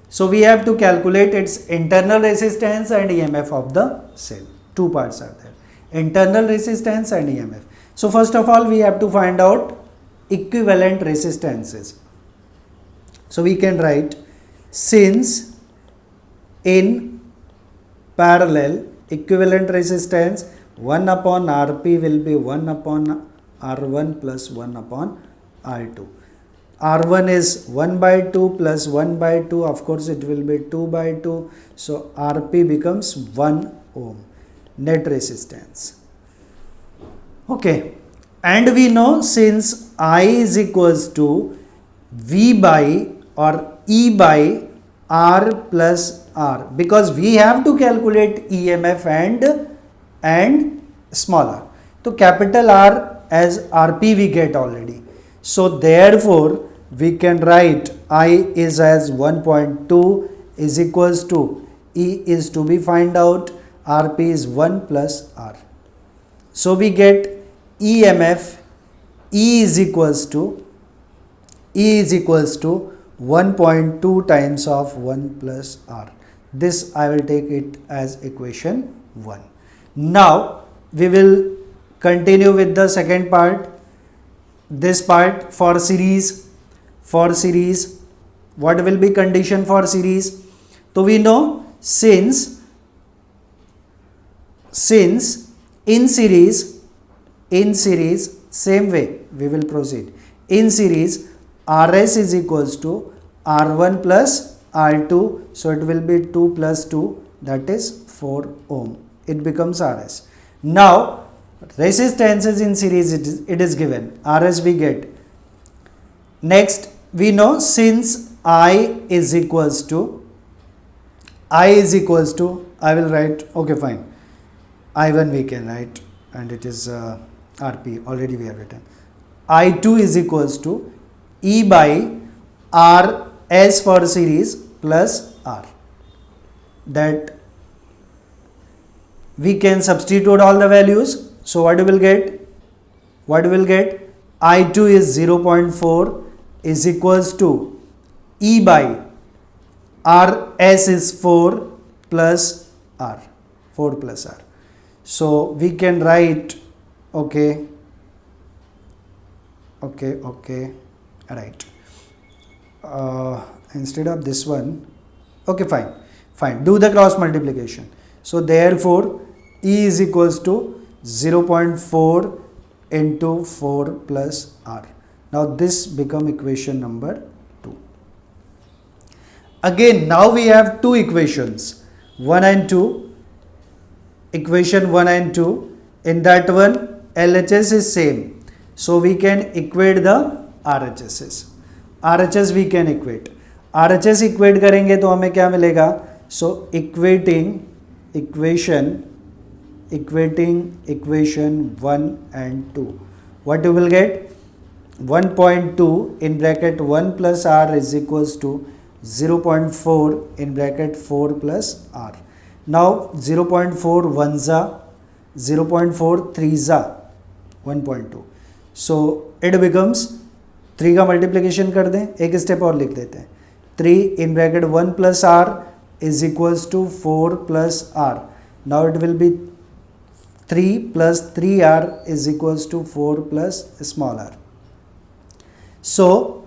So we have to calculate its internal resistance and EMF of the cell. Two parts are there, internal resistance and EMF. So first of all we have to find out equivalent resistances. So we can write, since in parallel equivalent resistance 1 upon Rp will be 1 upon R1 plus 1 upon R2. R1 is 1 by 2 plus 1 by 2, of course it will be 2 by 2, so Rp becomes 1 ohm net resistance. Okay, and we know since I is equals to V by or E by R plus R, because we have to calculate EMF and small r. So capital R as Rp we get already. So therefore we can write I is as 1.2 is equals to E is to be find out, Rp is 1 plus R. So we get EMF E is equals to 1.2 times of 1 plus R. This I will take it as equation 1. Now we will continue with the second part. This part for series. For series, what will be condition for series? So we know since in series same way we will proceed. In series Rs is equals to R1 plus R2, so it will be 2 plus 2, that is 4 ohm. It becomes Rs. Now resistances in series it is given, Rs we get. Next we know since I is equals to I will write, okay fine, I1 we can write, and it is Rp already we have written. I2 is equals to E by Rs for series plus R. That we can substitute all the values. So what we will get? I2 is 0.4 is equals to E by Rs is 4 plus R. So we can write, right. instead of this one, okay, fine, do the cross multiplication. So therefore E is equals to 0.4 into 4 plus R. Now this become equation number 2. Again, now we have two equations, 1 and 2, equation 1 and 2. In that one LHS is same, so we can equate the RHSs. RHS we can equate. RHS equate करेंगे तो हमें क्या मिलेगा? So equating equation 1 and 2. What you will get? 1.2 in bracket 1 plus R is equals to 0.4 in bracket 4 plus R. Now 0.4 1 za, 0.4 3 za, 1.2. So it becomes 3 का multiplication कर दें, एक step और लिख देते हैं. 3 in bracket 1 plus R is equals to 4 plus R. Now it will be 3 plus 3R is equals to 4 plus small r. So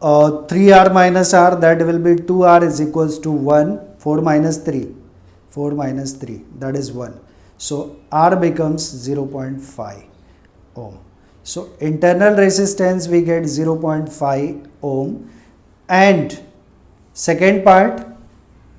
3R minus R, that will be 2R is equals to 1. 4 minus 3, that is 1. So R becomes 0.5 ohm. So internal resistance we get 0.5 ohm, and second part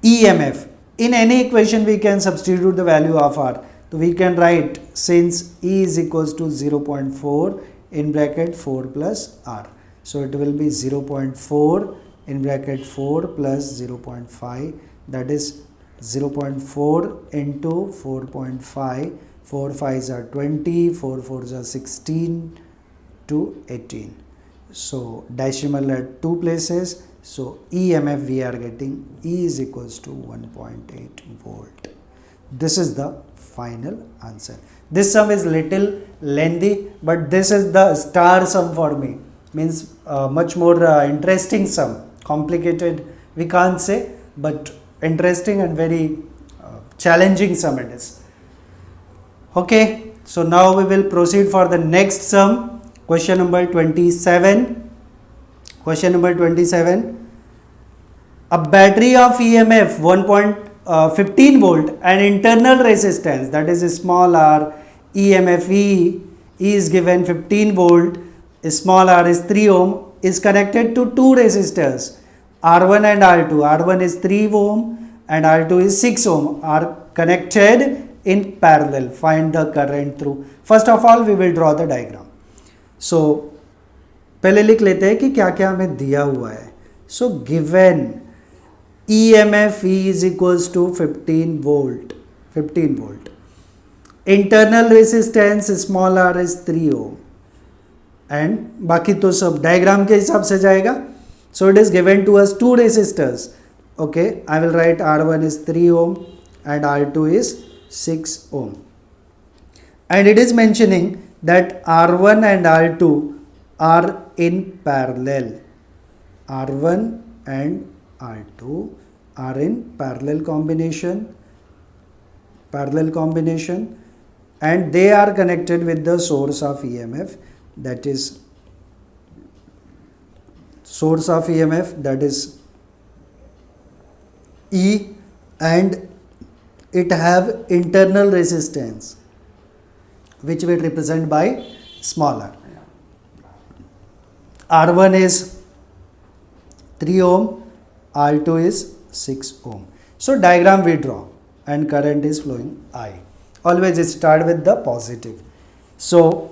EMF. In any equation we can substitute the value of R. So we can write, since E is equals to 0.4 in bracket 4 plus R. So it will be 0.4 in bracket 4 plus 0.5, that is 0.4 into 4.5. 4 5s are 20, 4 4s are 16 to 18. So decimal at two places. So EMF we are getting E is equals to 1.8 volt. This is the final answer. This sum is little lengthy, but this is the star sum for me. Means much more interesting sum. Complicated we can't say, but interesting and very challenging sum it is. Okay, so now we will proceed for the next sum. Question number 27. Question number 27. A battery of EMF 1.15 volt and internal resistance, that is small r, EMF E is given 15 volt, small r is 3 ohm, is connected to two resistors R1 and R2. R1 is 3 ohm and R2 is 6 ohm, are connected in parallel. Find the current through. First of all we will draw the diagram. So पहले लिख लेते हैं कि क्या क्या हमें दिया हुआ है. So given EMF E is equals to 15 volt. Internal resistance small r is 3 ohm. And बाकी तो सब डायग्राम के हिसाब से जाएगा. So it is given to us two resistors. Okay, I will write R1 is 3 ohm and R2 is 6 ohm. And it is mentioning that R1 and R2 are in parallel. R1 and R2 are in parallel combination, and they are connected with the source of EMF, that is E, and it have internal resistance which we represent by small r. R1 is 3 ohm, R2 is 6 ohm. So diagram we draw and current is flowing I. Always start with the positive. So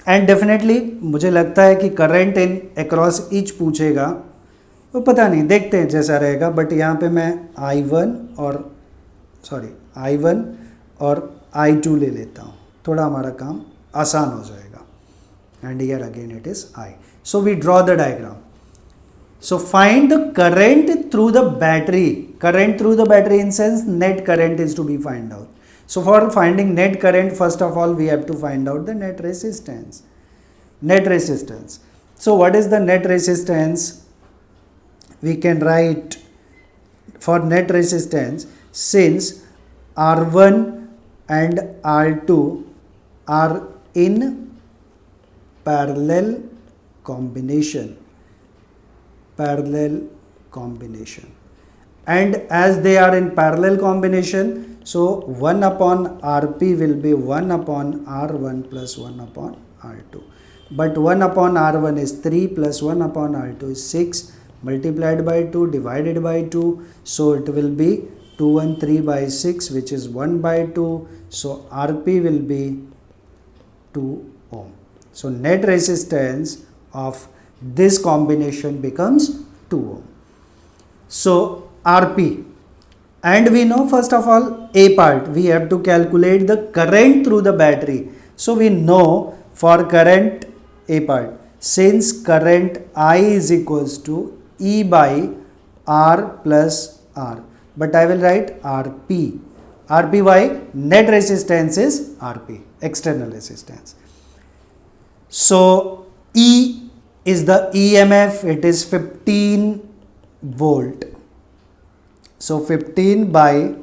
and definitely मुझे लगता है कि current in across each पूछेगा, तो पता नहीं, देखते हैं जैसा रहेगा. बट यहाँ पे मैं I1 और I2 ले लेता हूँ, थोड़ा हमारा काम आसान हो जाएगा. And here again it is I. So we draw the diagram. So find the current through the battery. Current through the battery in sense net current is to be find out. So for finding net current, first of all we have to find out the net resistance. So what is the net resistance? We can write for net resistance, since R1 and R2 are in parallel combination, combination, and as they are in parallel combination, so 1 upon Rp will be 1 upon R1 plus 1 upon R2, but 1 upon R1 is 3 plus 1 upon R2 is 6 multiplied by 2 divided by 2, so it will be 213 by 6, which is 1 by 2, so Rp will be 2 ohm. So net resistance of this combination becomes 2 ohm. So Rp, and we know first of all A part, we have to calculate the current through the battery. So we know for current A part, since current I is equals to E by R plus R, but I will write Rp. Rpy, net resistance is Rp, external resistance. So E is the EMF, it is 15 volt. So 15 by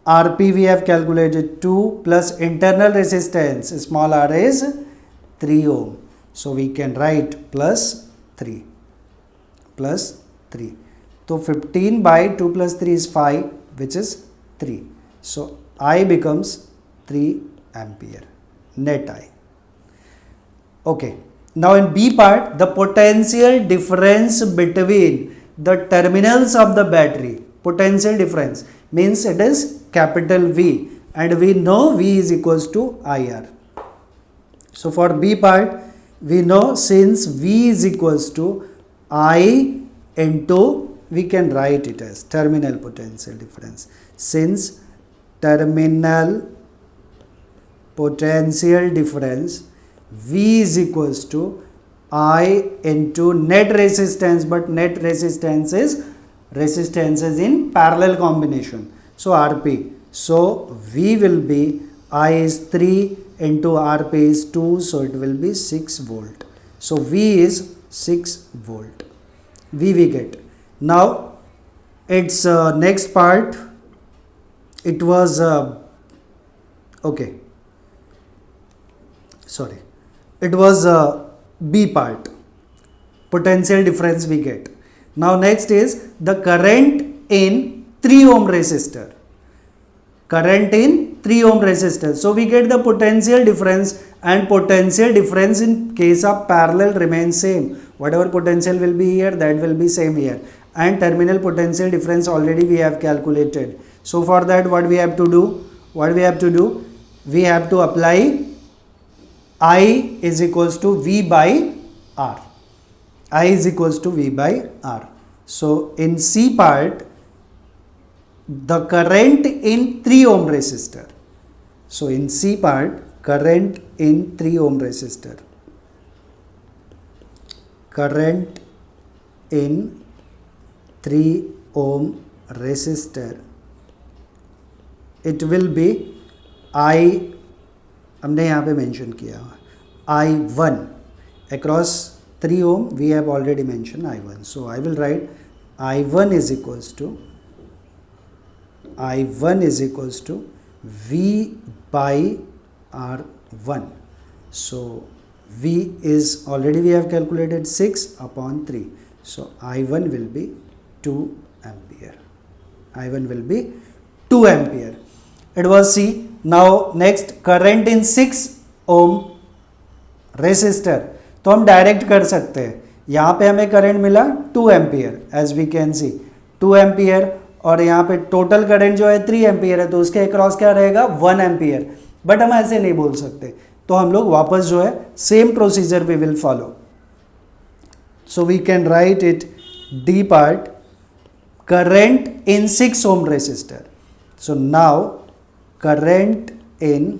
Rp we have calculated 2 plus internal resistance small r is 3 ohm. So we can write plus 3. So 15 by 2 plus 3 is 5, which is 3. So I becomes 3 ampere, net I. Okay. Now in B part, the potential difference between the terminals of the battery, potential difference means it is capital V, and we know V is equals to IR. So for B part, we know since V is equals to I into, we can write it as terminal potential difference. Since terminal potential difference V is equals to I into net resistance, but net resistance is resistances in parallel combination. So Rp. So V will be I is 3 into Rp is 2, so it will be 6 volt. So V is 6 volt. V we get. Now its next part, it was okay. Sorry. It was B part, potential difference we get. Now next is the current in 3 ohm resistor. Current in 3 ohm resistor. So we get the potential difference, and potential difference in case of parallel remains same. Whatever potential will be here, that will be same here. And terminal potential difference already we have calculated. So for that what we have to do? We have to apply I is equals to V by R. I is equals to V by R. So in C part, the current in 3 ohm resistor. So in C part, current in 3 ohm resistor. Current in 3 ohm resistor. It will be I, हमने यहाँ पे mention किया I1 across 3 ohm, we have already mentioned I1. So I will write I1 is equals to V by R1. So V is already we have calculated 6 upon 3. So I1 will be 2 ampere. I1 will be 2 ampere. It was C. Now next, current in 6 ohm resistor. तो हम direct कर सकते हैं. यहाँ पे हमें current मिला 2 ampere, as we can see 2 ampere, और यहाँ पे टोटल करंट जो है 3 एम्पियर है, तो उसके अक्रॉस क्या रहेगा 1 एम्पियर. बट हम ऐसे नहीं बोल सकते, तो हम लोग वापस जो है same procedure we will follow. So we can write it D part, current in 6 ohm resistor. So now current in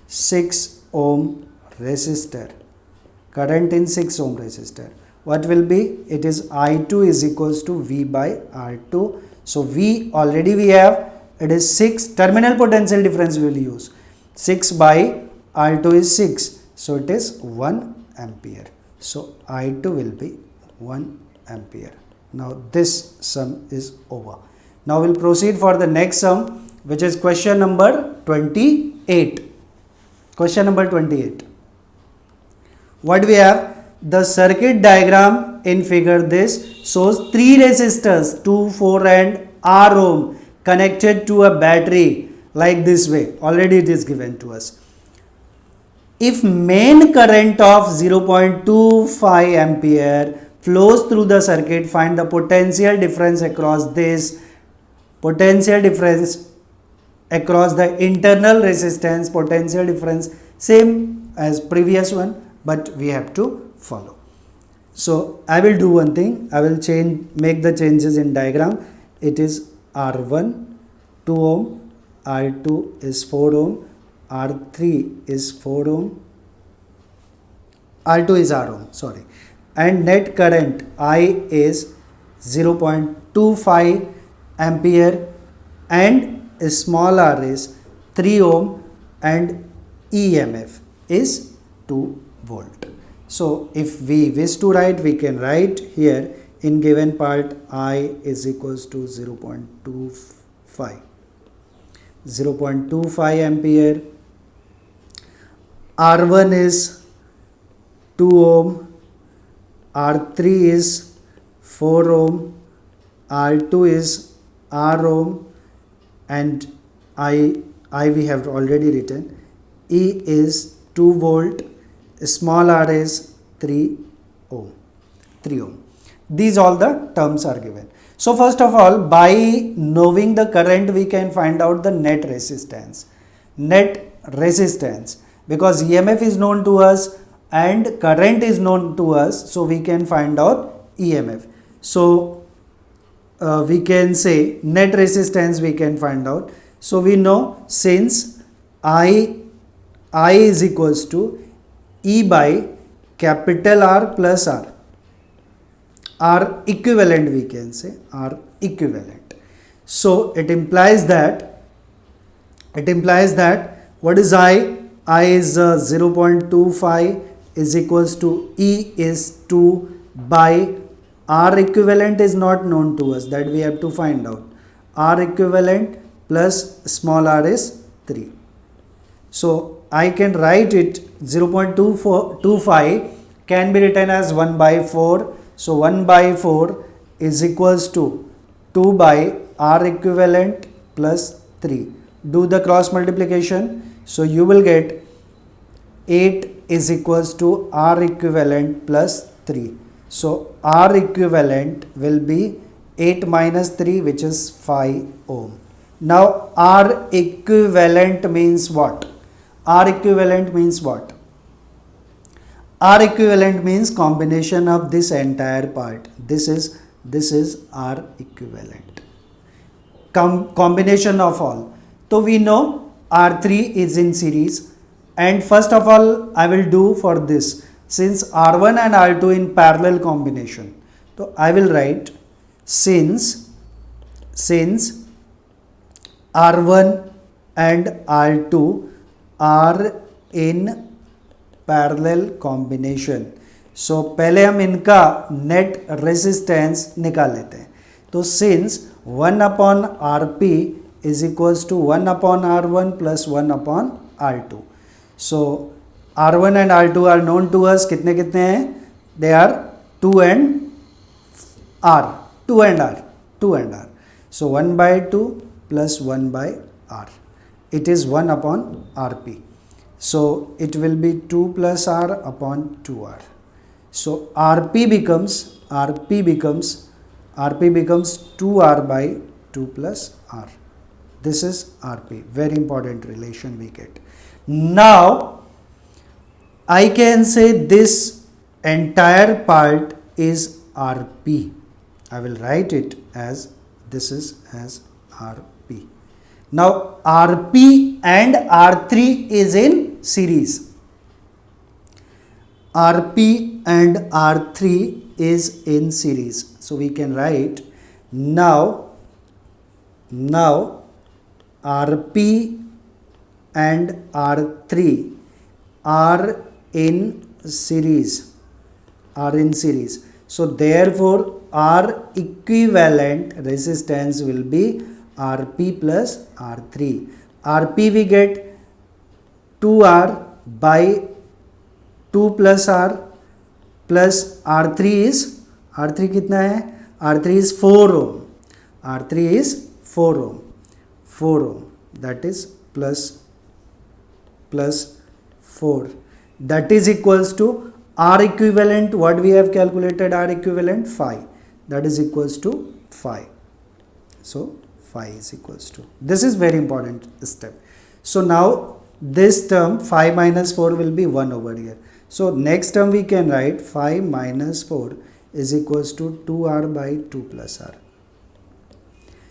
6 ohm resistor. Current in 6 ohm resistor. What will be? It is I2 is equals to V by R2. So V already we have. It is 6. Terminal potential difference we will use. 6 by R2 is 6. So it is 1 ampere. So I2 will be 1 ampere. Now this sum is over. Now we'll proceed for the next sum, which is question number 28. Question number 28. What we have? The circuit diagram in figure this shows three resistors 2, 4 and R ohm connected to a battery like this way. Already it is given to us. If main current of 0.25 ampere flows through the circuit, find the potential difference across this potential difference across the internal resistance. Potential difference same as previous one, but we have to follow. So I will do one thing, I will make the changes in diagram. It is R1 2 ohm, R2 is 4 ohm, R3 is 4 ohm, R2 is R ohm, sorry, and net current I is 0.25 ampere and small r is 3 ohm and EMF is 2 volt. So if we wish to write, we can write here in given part I is equals to 0.25 ampere, R1 is 2 ohm, R3 is 4 ohm, R2 is R ohm, and I we have already written, E is 2 volt, small r is 3 ohm. These all the terms are given. So first of all, by knowing the current, we can find out the net resistance. Because EMF is known to us and current is known to us, so we can find out EMF. So we can say net resistance we can find out. So we know, since I is equals to E by capital R plus R equivalent, we can say R equivalent. So it implies that what is I is 0.25 is equals to E is 2 by R equivalent is not known to us, that we have to find out. R equivalent plus small r is 3. So I can write it 0.25 can be written as 1 by 4. So 1 by 4 is equals to 2 by R equivalent plus 3. Do the cross multiplication. So you will get 8 is equals to R equivalent plus 3. So R equivalent will be 8 minus 3, which is 5 ohm. Now R equivalent means what? R equivalent means what? R equivalent means combination of this entire part. This is R equivalent. Combination of all. So we know R3 is in series, and first of all I will do for this, since R1 and R2 in parallel combination. So I will write since R1 and R2 are in parallel combination. So पहले हम इनका net resistance निकाल लेते हैं. तो since 1 upon R P is equals to 1 upon R one plus 1 upon R two. So R one and R two are known to us. कितने कितने हैं? They are 2 and R. So 1 by 2 plus 1 by R. It is 1 upon RP. So it will be 2 plus R upon 2R. So RP becomes 2R by 2 plus R. This is RP. Very important relation we get. Now I can say this entire part is RP. I will write it as this is as RP. Now RP and R3 is in series. RP and R3 is in series. So we can write now RP and R3 are in series. So therefore R equivalent resistance will be RP plus R3. RP we get 2R by 2 plus R plus R3 is R3 कितना है, R3 is 4 ohm, R3 is 4 ohm, 4 ohm, that is plus 4, that is equals to R equivalent, what we have calculated R equivalent 5, that is equals to 5. So 5 is equals to, this is very important step. So now this term 5 minus 4 will be 1 over here. So next term we can write 5 minus 4 is equals to 2R by 2 plus R.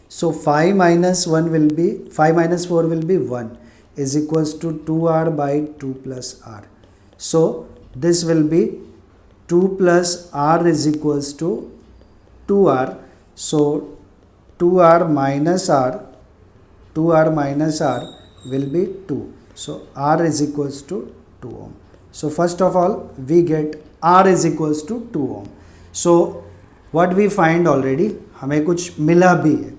So 5 minus 1 will be, 5 minus 4 will be 1 is equals to 2R by 2 plus R. So this will be 2 plus R is equals to 2R. So 2R minus R, 2R minus R will be 2. So R is equals to 2 ohm. So first of all we get R is equals to 2 ohm. So what we find already, हमें कुछ मिला भी है,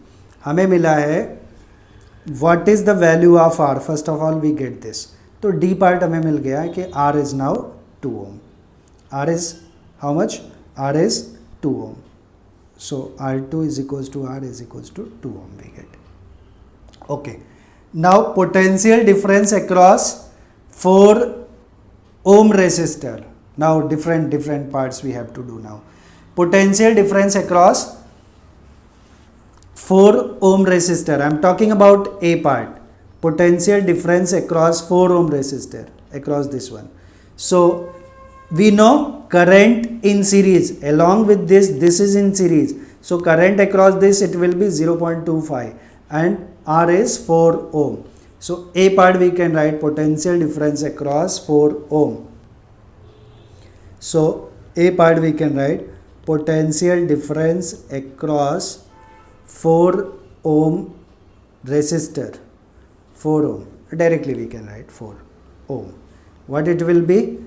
हमें मिला है what is the value of R. First of all we get this. तो D part हमें मिल गया है कि R is now 2 ohm. R is how much? R is 2 ohm. So R2 is equals to R is equals to 2 ohm we get. Okay. Now potential difference across 4 ohm resistor. Now different parts we have to do now. Potential difference across 4 ohm resistor. I am talking about A part. Potential difference across 4 ohm resistor, across this one. So we know current in series, along with this is in series. So current across this it will be 0.25 and R is 4 ohm. So A part we can write potential difference across 4 ohm. So A part we can write potential difference across 4 ohm resistor, 4 ohm. Directly we can write 4 ohm. What it will be?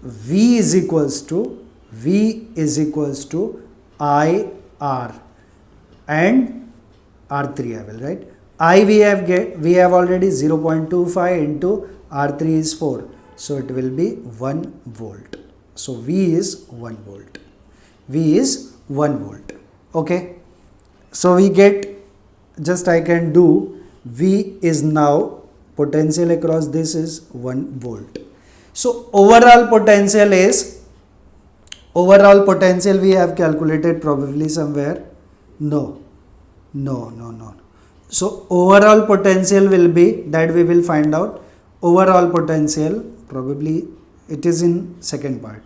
V is equals to IR and R3 I will write. I we have already 0.25 into R3 is 4. So it will be 1 volt. So V is 1 volt. V is 1 volt. Okay. So we get, just I can do, V is now potential across this is 1 volt. So overall potential we have calculated probably somewhere. No. So overall potential will be, that we will find out. Overall potential probably it is in second part.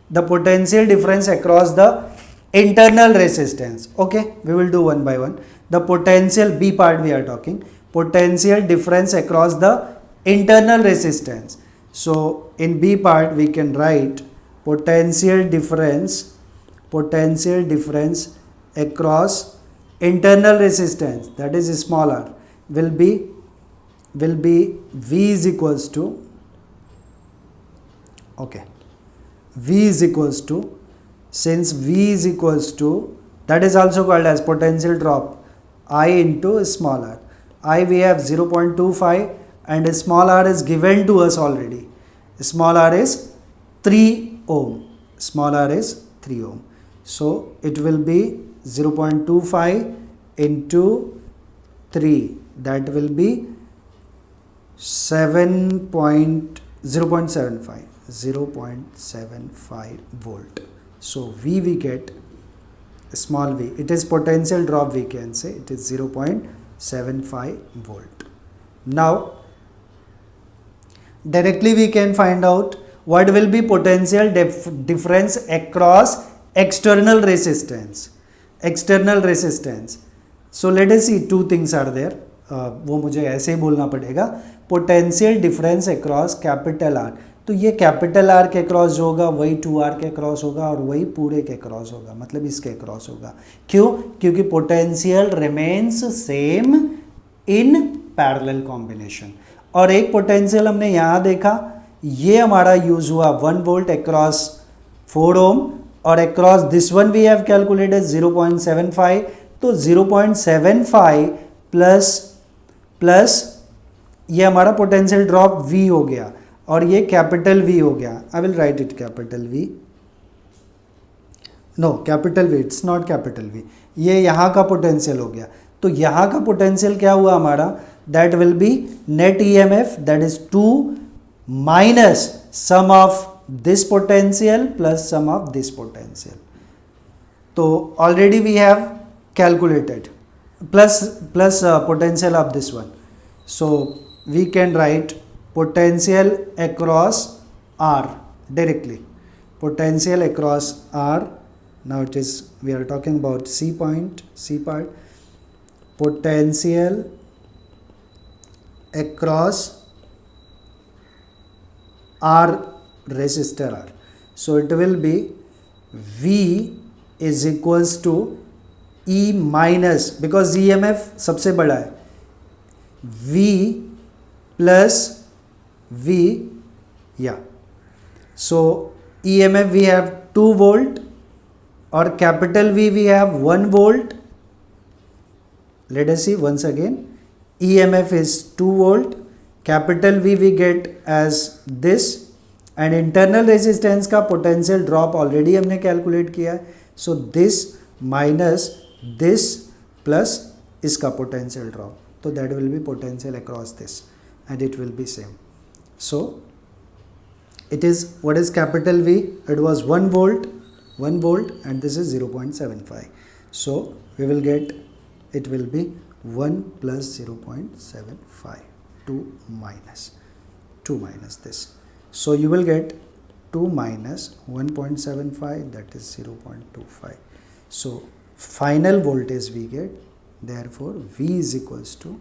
The potential difference across the internal resistance. Okay, we will do one by one. The potential, B part we are talking. Potential difference across the internal resistance. So in B part we can write potential difference across internal resistance, that is small r, will be V is equals to, okay, V is equals to, since V is equals to, that is also called as potential drop, I into small r. I we have 0.25 and small r is given to us already. Small r is 3 ohm. Small r is 3 ohm. So it will be 0.25 into 3, that will be 0.75 volt. So V we get small v, it is potential drop, we can say it is 0.75 volt. Now directly we can find out what will be potential difference across external resistance. So let us see, two things are there. वो मुझे ऐसे ही बोलना पड़ेगा, potential difference across capital R. तो ये capital R के cross जो होगा वही 2R के क्रॉस होगा और वही पूरे के क्रॉस होगा, मतलब इसके क्रॉस होगा. क्यों? क्योंकि पोटेंशियल रिमेन्स सेम इन पैरेलल कॉम्बिनेशन. और एक पोटेंशियल हमने यहाँ देखा, ये हमारा यूज हुआ 1 वोल्ट अक्रॉस 4 ओम और across this one we have calculated 0.75. तो 0.75 प्लस ये हमारा पोटेंशियल ड्रॉप V हो गया और ये कैपिटल V हो गया. I will write it capital V. No capital V, it's not capital V, ये यहाँ का पोटेंशियल हो गया। तो यहाँ का पोटेंशियल क्या हुआ हमारा, that will be net EMF, that is 2 minus sum of this potential plus sum of this potential. तो already we have calculated plus potential of this one, so we can write potential across R directly, potential across R. Now it is, we are talking about C part, potential across R resistor R. So it will be V is equals to E minus, because EMF सबसे बड़ा है, V plus V, या so EMF we have 2 volt और capital V we have 1 volt. Let us see once again. EMF is 2 volt, capital V we get as this, and internal resistance का potential drop already हमने calculate किया है. So this minus this plus इसका potential drop, so that will be potential across this, and it will be same. So it is, what is capital V? It was 1 volt, and this is 0.75. So we will get, it will be 1 plus 0.75, 2 minus this. So you will get 2 minus 1.75, that is 0.25. So final voltage we get, therefore V is equals to,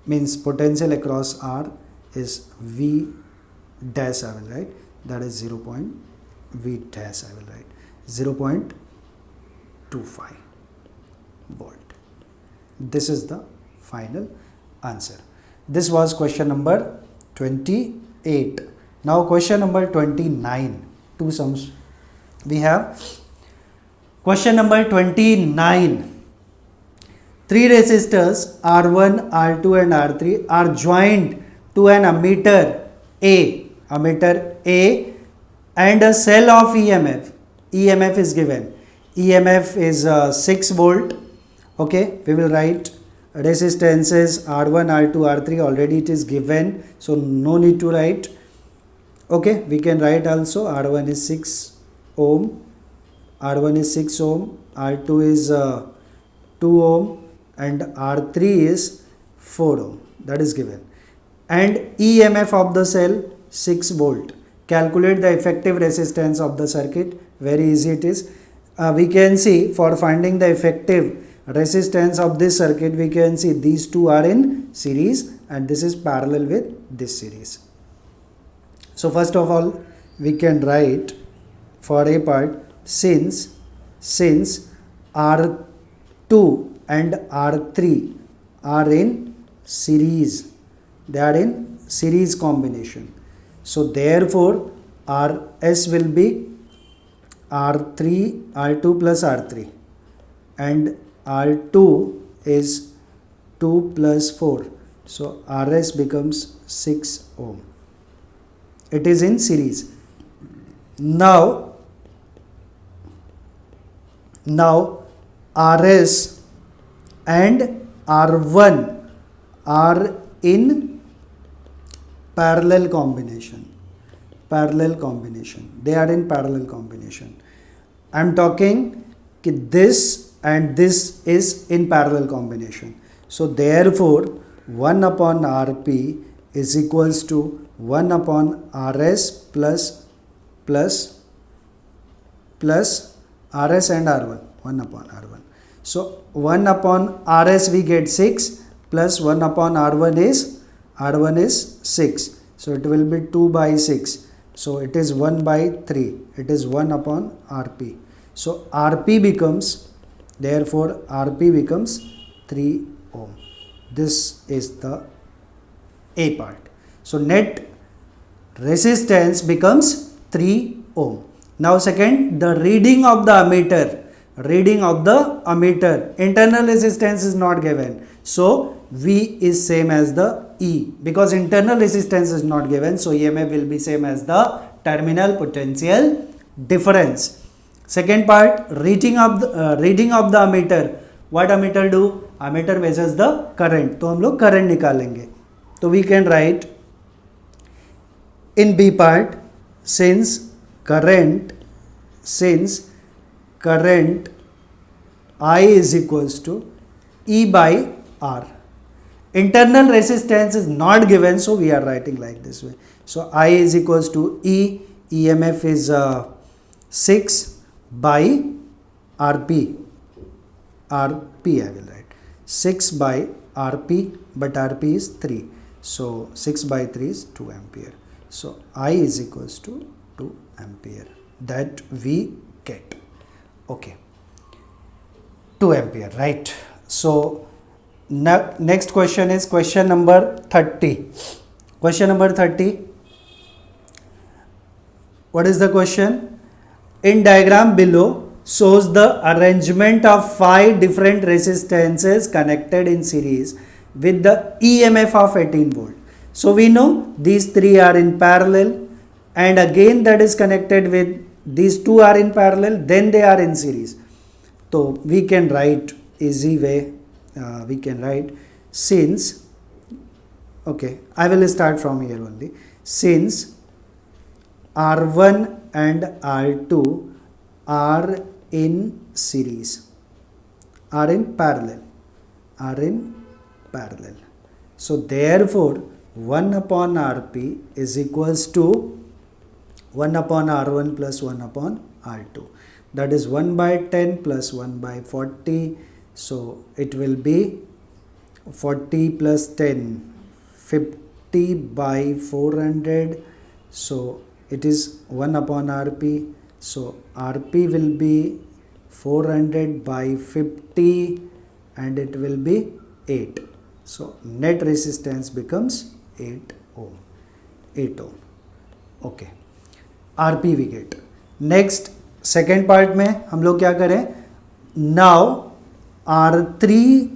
means potential across R is V dash I will write, that is V dash I will write 0.25 volt. This is the final answer. This was question number 28. Now question number 29, 2 sums we have. Question number 29. 3 resistors R1, R2 and R3 are joined to an ammeter A, and a cell of EMF. EMF is given. EMF is 6 volt. Okay, we will write resistances R1, R2, R3, already it is given, so no need to write. Okay, we can write also R1 is 6 ohm, R1 is 6 ohm, R2 is 2 ohm, and R3 is 4 ohm, that is given. And EMF of the cell 6 volt. Calculate the effective resistance of the circuit. Very easy it is. We can see, for finding the effective resistance of this circuit, we can see these two are in series and this is parallel with this series. So first of all, we can write for a part, since R2 and R3 are in series, they are in series combination, so therefore RS will be R2 plus R3, and R2 is 2 plus 4, so RS becomes 6 ohm. It is in series. Now RS and R1 are in parallel combination. They are in parallel combination. I am talking that this and this is in parallel combination. So therefore 1 upon Rp is equals to 1 upon Rs plus Rs and R1, 1 upon R1. So 1 upon Rs we get 6 plus 1 upon R1 is 6. So it will be 2 by 6. So it is 1 by 3. It is 1 upon Rp. So Rp becomes, therefore Rp becomes 3 ohm. This is the A part. So net resistance becomes 3 ohm. Now second, the reading of the ammeter. Internal resistance is not given. So V is same as the E, because internal resistance is not given. So EMF will be same as the terminal potential difference. Second part, reading of the ammeter. What ammeter do? Ammeter measures the current. तो हम लोग current निकालेंगे. तो we can write in B part, since current I is equals to E by R. Internal resistance is not given, so we are writing like this way. So I is equals to E, EMF is 6 by RP. RP I will write 6 by RP, but RP is 3. So 6 by 3 is 2 ampere. So I is equals to 2 ampere. That we get. Okay. 2 ampere, right? So next question is question number 30. Question number 30. What is the question? In diagram below shows the arrangement of 5 different resistances connected in series with the EMF of 18 volt. So we know these 3 are in parallel, and again that is connected with these 2 are in parallel, then they are in series. So we can write easy way. We can write, since, okay, I will start from here only. Since R1 and R2 are in series, are in parallel. So therefore 1 upon Rp is equals to 1 upon R1 plus 1 upon R2. That is 1 by 10 plus 1 by 40. So it will be 40 plus 10, 50 by 400. So it is 1 upon Rp. So Rp will be 400 by 50, and it will be 8. So net resistance becomes 8 ohm. 8 ohm. Okay. Rp we get. Next, second part में हम लोग क्या करें? Now R3,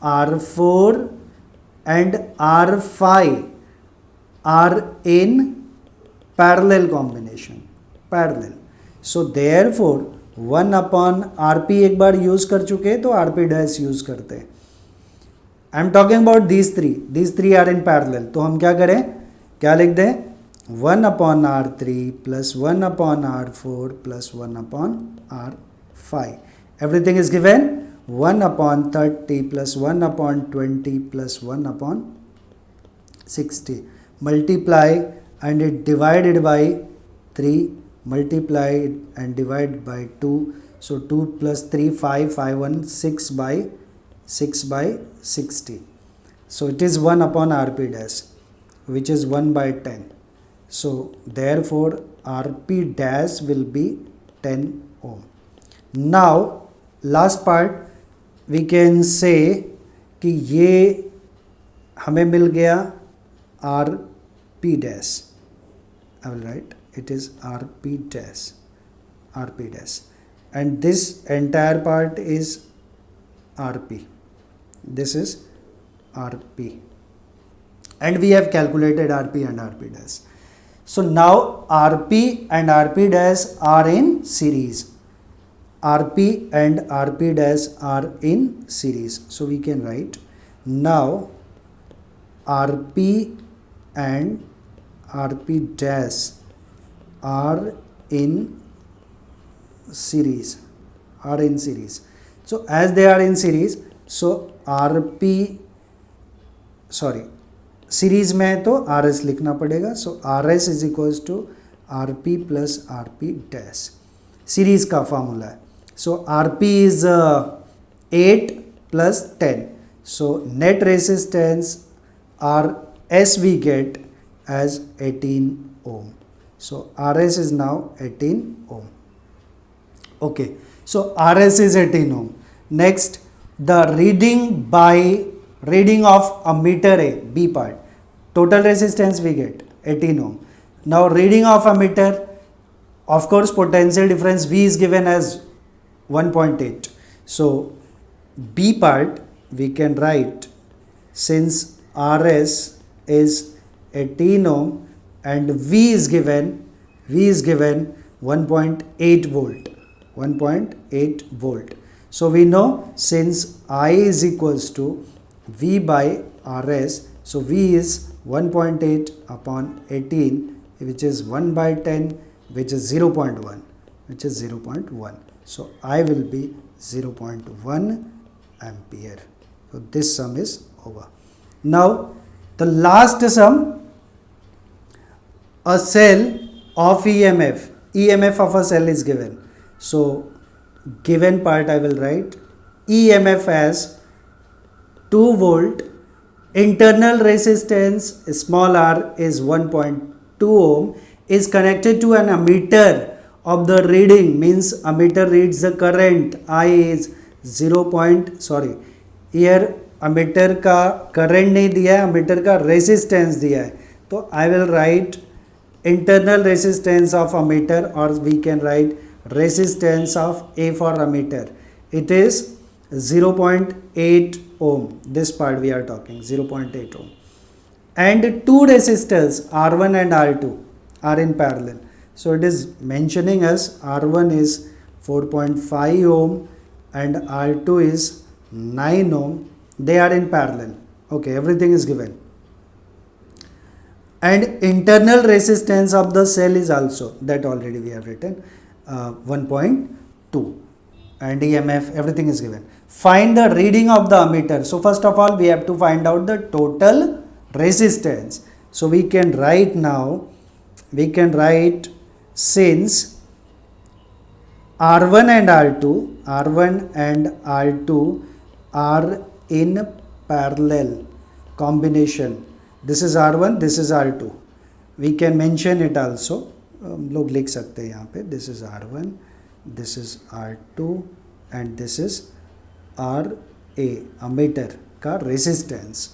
R4 and R5 are in parallel combination. Parallel. So therefore 1 upon Rp एक बार use कर चुके तो Rp dash use करते हैं. I am talking about these three are in parallel. तो हम क्या करें? क्या लिख दें? 1 upon R3 plus 1 upon R4 plus 1 upon R5. Everything is given. 1 upon 30 plus 1 upon 20 plus 1 upon 60. Multiply and it divided by 3. Multiply and divide by 2. So 2 plus 3, 5, 5, 1, 6 by 60. So it is 1 upon Rp dash, which is 1 by 10. So therefore Rp dash will be 10 ohm. Now last part we can say कि ये हमें मिल गया Rp dash. I will write it is Rp dash, and this entire part is Rp. This is Rp, and we have calculated Rp and Rp dash. So now Rp and Rp dash are in series. Rp and Rp dash are in series. So we can write now Rp and Rp dash are in series. So as they are in series, so series में है तो RS लिखना पड़ेगा. So RS is equals to RP plus RP dash. Series का formula है. So RP is 8 plus 10. So net resistance RS we get as 18 ohm. So RS is now 18 ohm. Okay, so RS is 18 ohm. Next, the reading of ammeter A, B part. Total resistance we get 18 ohm. Now reading of ammeter, of course potential difference V is given as 1.8. So B part we can write, since RS is 18 ohm and V is given 1.8 volt. 1.8 volt. So we know since I is equals to V by RS, so V is 1.8 upon 18, which is 1 by 10, which is 0.1, which is 0.1. So I will be 0.1 ampere. So this sum is over. Now the last sum, a cell of EMF of a cell is given. So given part I will write EMF as 2 volt, internal resistance small r is 1.2 ohm, is connected to an ammeter of the reading, means ammeter reads the current I is 0. here ammeter का current नहीं दिया है, ammeter का resistance दिया है, तो I will write internal resistance of ammeter, or we can write resistance of A for ammeter. It is 0.8 ohm. This part we are talking 0.8 ohm. And two resistors R1 and R2 are in parallel. So it is mentioning as R1 is 4.5 ohm and R2 is 9 ohm. They are in parallel. Okay, everything is given. And internal resistance of the cell is also, that already we have written, 1.2, and EMF, everything is given. Find the reading of the ammeter. So first of all we have to find out the total resistance. So we can write now, since R1 and R2 are in parallel combination. This is R1, this is R2. We can mention it also. लोग लिख सकते हैं यहाँ पे, this is R1, this is R2 and this is RA, ammeter का resistance.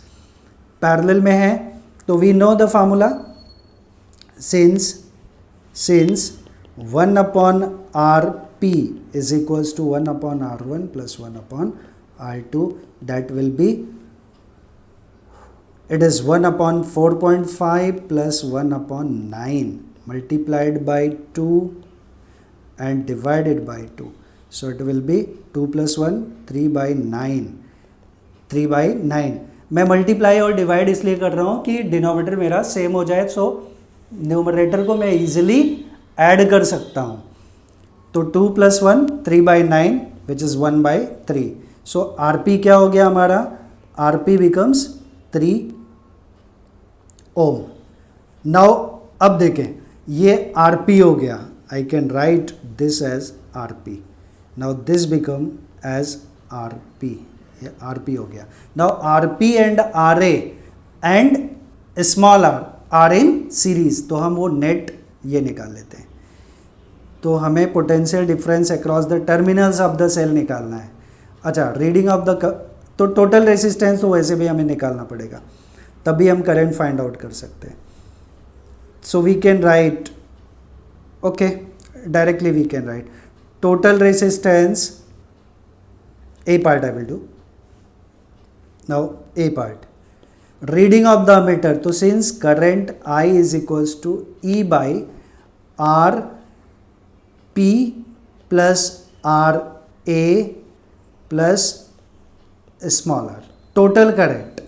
Parallel में है, तो we know the formula. Since 1 upon RP is equals to 1 upon R1 plus 1 upon R2, that will be, it is 1 upon 4.5 plus 1 upon 9 multiplied by 2 and divided by 2. So it will be 2 plus 1, 3 by 9. 3 by 9. मैं multiply और divide इसलिए कर रहा हूँ कि denominator मेरा same हो जाए, सो न्यूमरेटर को मैं इजीली ऐड कर सकता हूँ. तो 2 plus 1, 3 by 9, which is 1 by 3. So RP क्या हो गया हमारा? RP becomes 3 ohm. Now अब देखें, ये RP हो गया. I can write this as RP. Now this become as RP. ये RP हो गया. Now RP and RA and small r are in series. तो हम वो नेट ये निकाल लेते हैं. तो हमें potential difference across the terminals of the cell निकालना है. अच्छा, रीडिंग ऑफ द, तो टोटल रेसिस्टेंस तो वैसे भी हमें निकालना पड़ेगा, तभी हम करंट फाइंड आउट कर सकते हैं. So we can write, okay, directly we can write total resistance. A part I will do. Now A part. Reading of the ammeter. So since current I is equals to E by R P plus R A plus small r. Total current,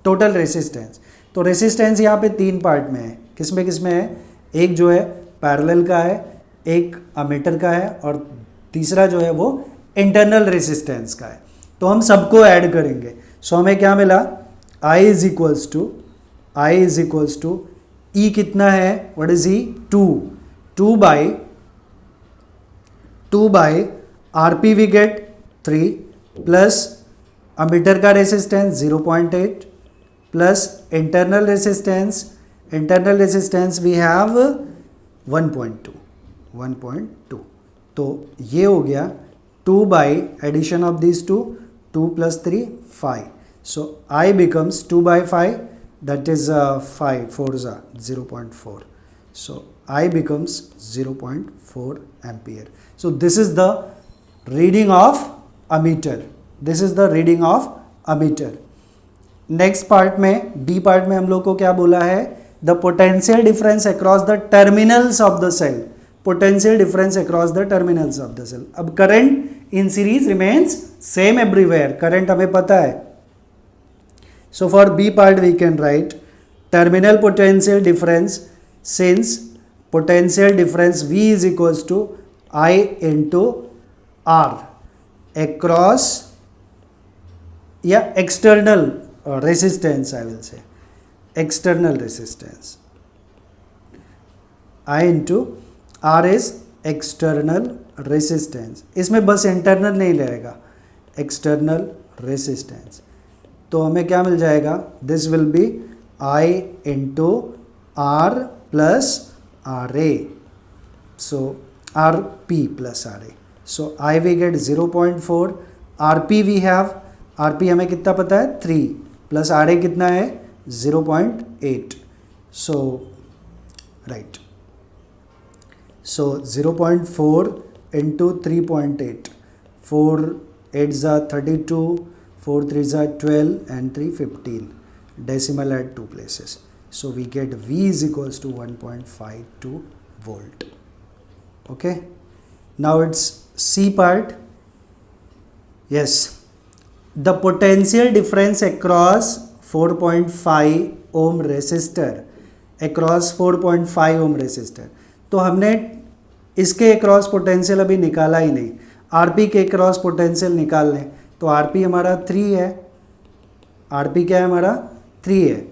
total resistance. तो resistance यहाँ पे 3 part में है. किस में है? एक जो है पैरेलल का है, एक अमीटर का है, और तीसरा जो है वो इंटरनल रेसिस्टेंस का है. तो हम सबको ऐड करेंगे. सो हमें क्या मिला? I is equals to E कितना है? What is E? 2 by RP we get 3 plus ammeter का resistance 0.8 plus internal resistance we have 1.2. तो ये हो गया 2 by addition of this 2 plus 3 5. So I becomes 2 by 5, that is 5 4s are 0.4. So I becomes 0.4 ampere. So this is the reading of ammeter. Next part में, D part में हम लोग को क्या बोला है? The potential difference across the terminals of the cell. potential difference across the terminals of the cell. अब current in series remains same everywhere. Current हमें पता है. So for B part we can write terminal potential difference, since potential difference V is equals to I into R across external resistance, I will say external resistance. I into R is external resistance. इसमें बस internal नहीं रहेगा, external resistance. तो हमें क्या मिल जाएगा? This will be I into R plus RA. So RP plus RA. So I we get 0.4. RP we have. RP हमें कितना पता है? 3 plus RA कितना है? 0.8. So right. So 0.4 into 3.8. 4 8s are 32, 4 3s are 12 and 3 15. Decimal at 2 places. So we get V is equals to 1.52 volt. Okay. Now it's C part. Yes. The potential difference across 4.5 ohm resistor. Across 4.5 ohm resistor. तो हमने इसके across potential अभी निकाला ही नहीं. RP के across potential निकाल लें तो आरपी हमारा 3 है. आरपी क्या है हमारा? 3 है.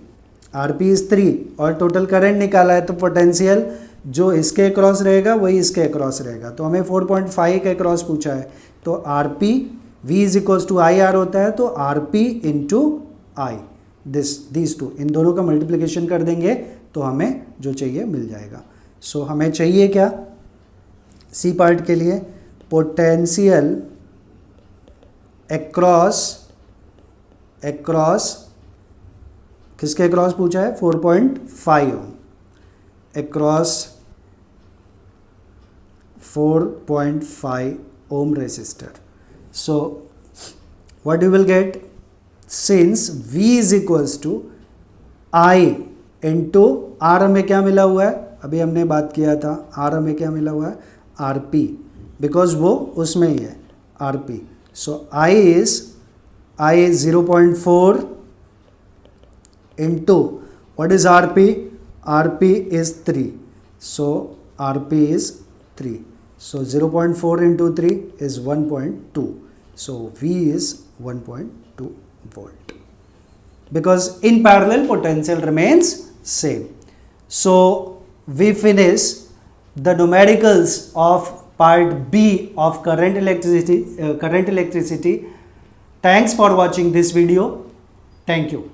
आरपी इज 3 और टोटल करंट निकाला है तो पोटेंशियल जो इसके अक्रॉस रहेगा वही इसके अक्रॉस रहेगा. तो हमें 4.5 के अक्रॉस पूछा है तो RP V is equals to I R होता है. तो RP into I, this two, इन दोनों का मल्टीप्लिकेशन कर देंगे तो हमें जो चाहिए मिल जाएगा. सो हमें चाहिए क्या सी पार्ट के लिए? पोटेंशियल एक्रॉस किसके अक्रॉस पूछा है? 4.5 ohm. Across 4.5 ohm resistor. So what you will get? Since V is equals to I into R हमें क्या मिला हुआ है? अभी हमने बात किया था. R हमें क्या मिला हुआ है? RP, because वो उसमें ही है RP. So I is 0.4 into what is RP? RP is 3. So RP is 3. So 0.4 into 3 is 1.2. So V is 1.2 volt. Because in parallel potential remains same. So we finish the numericals of part B of current electricity. Thanks for watching this video. Thank you.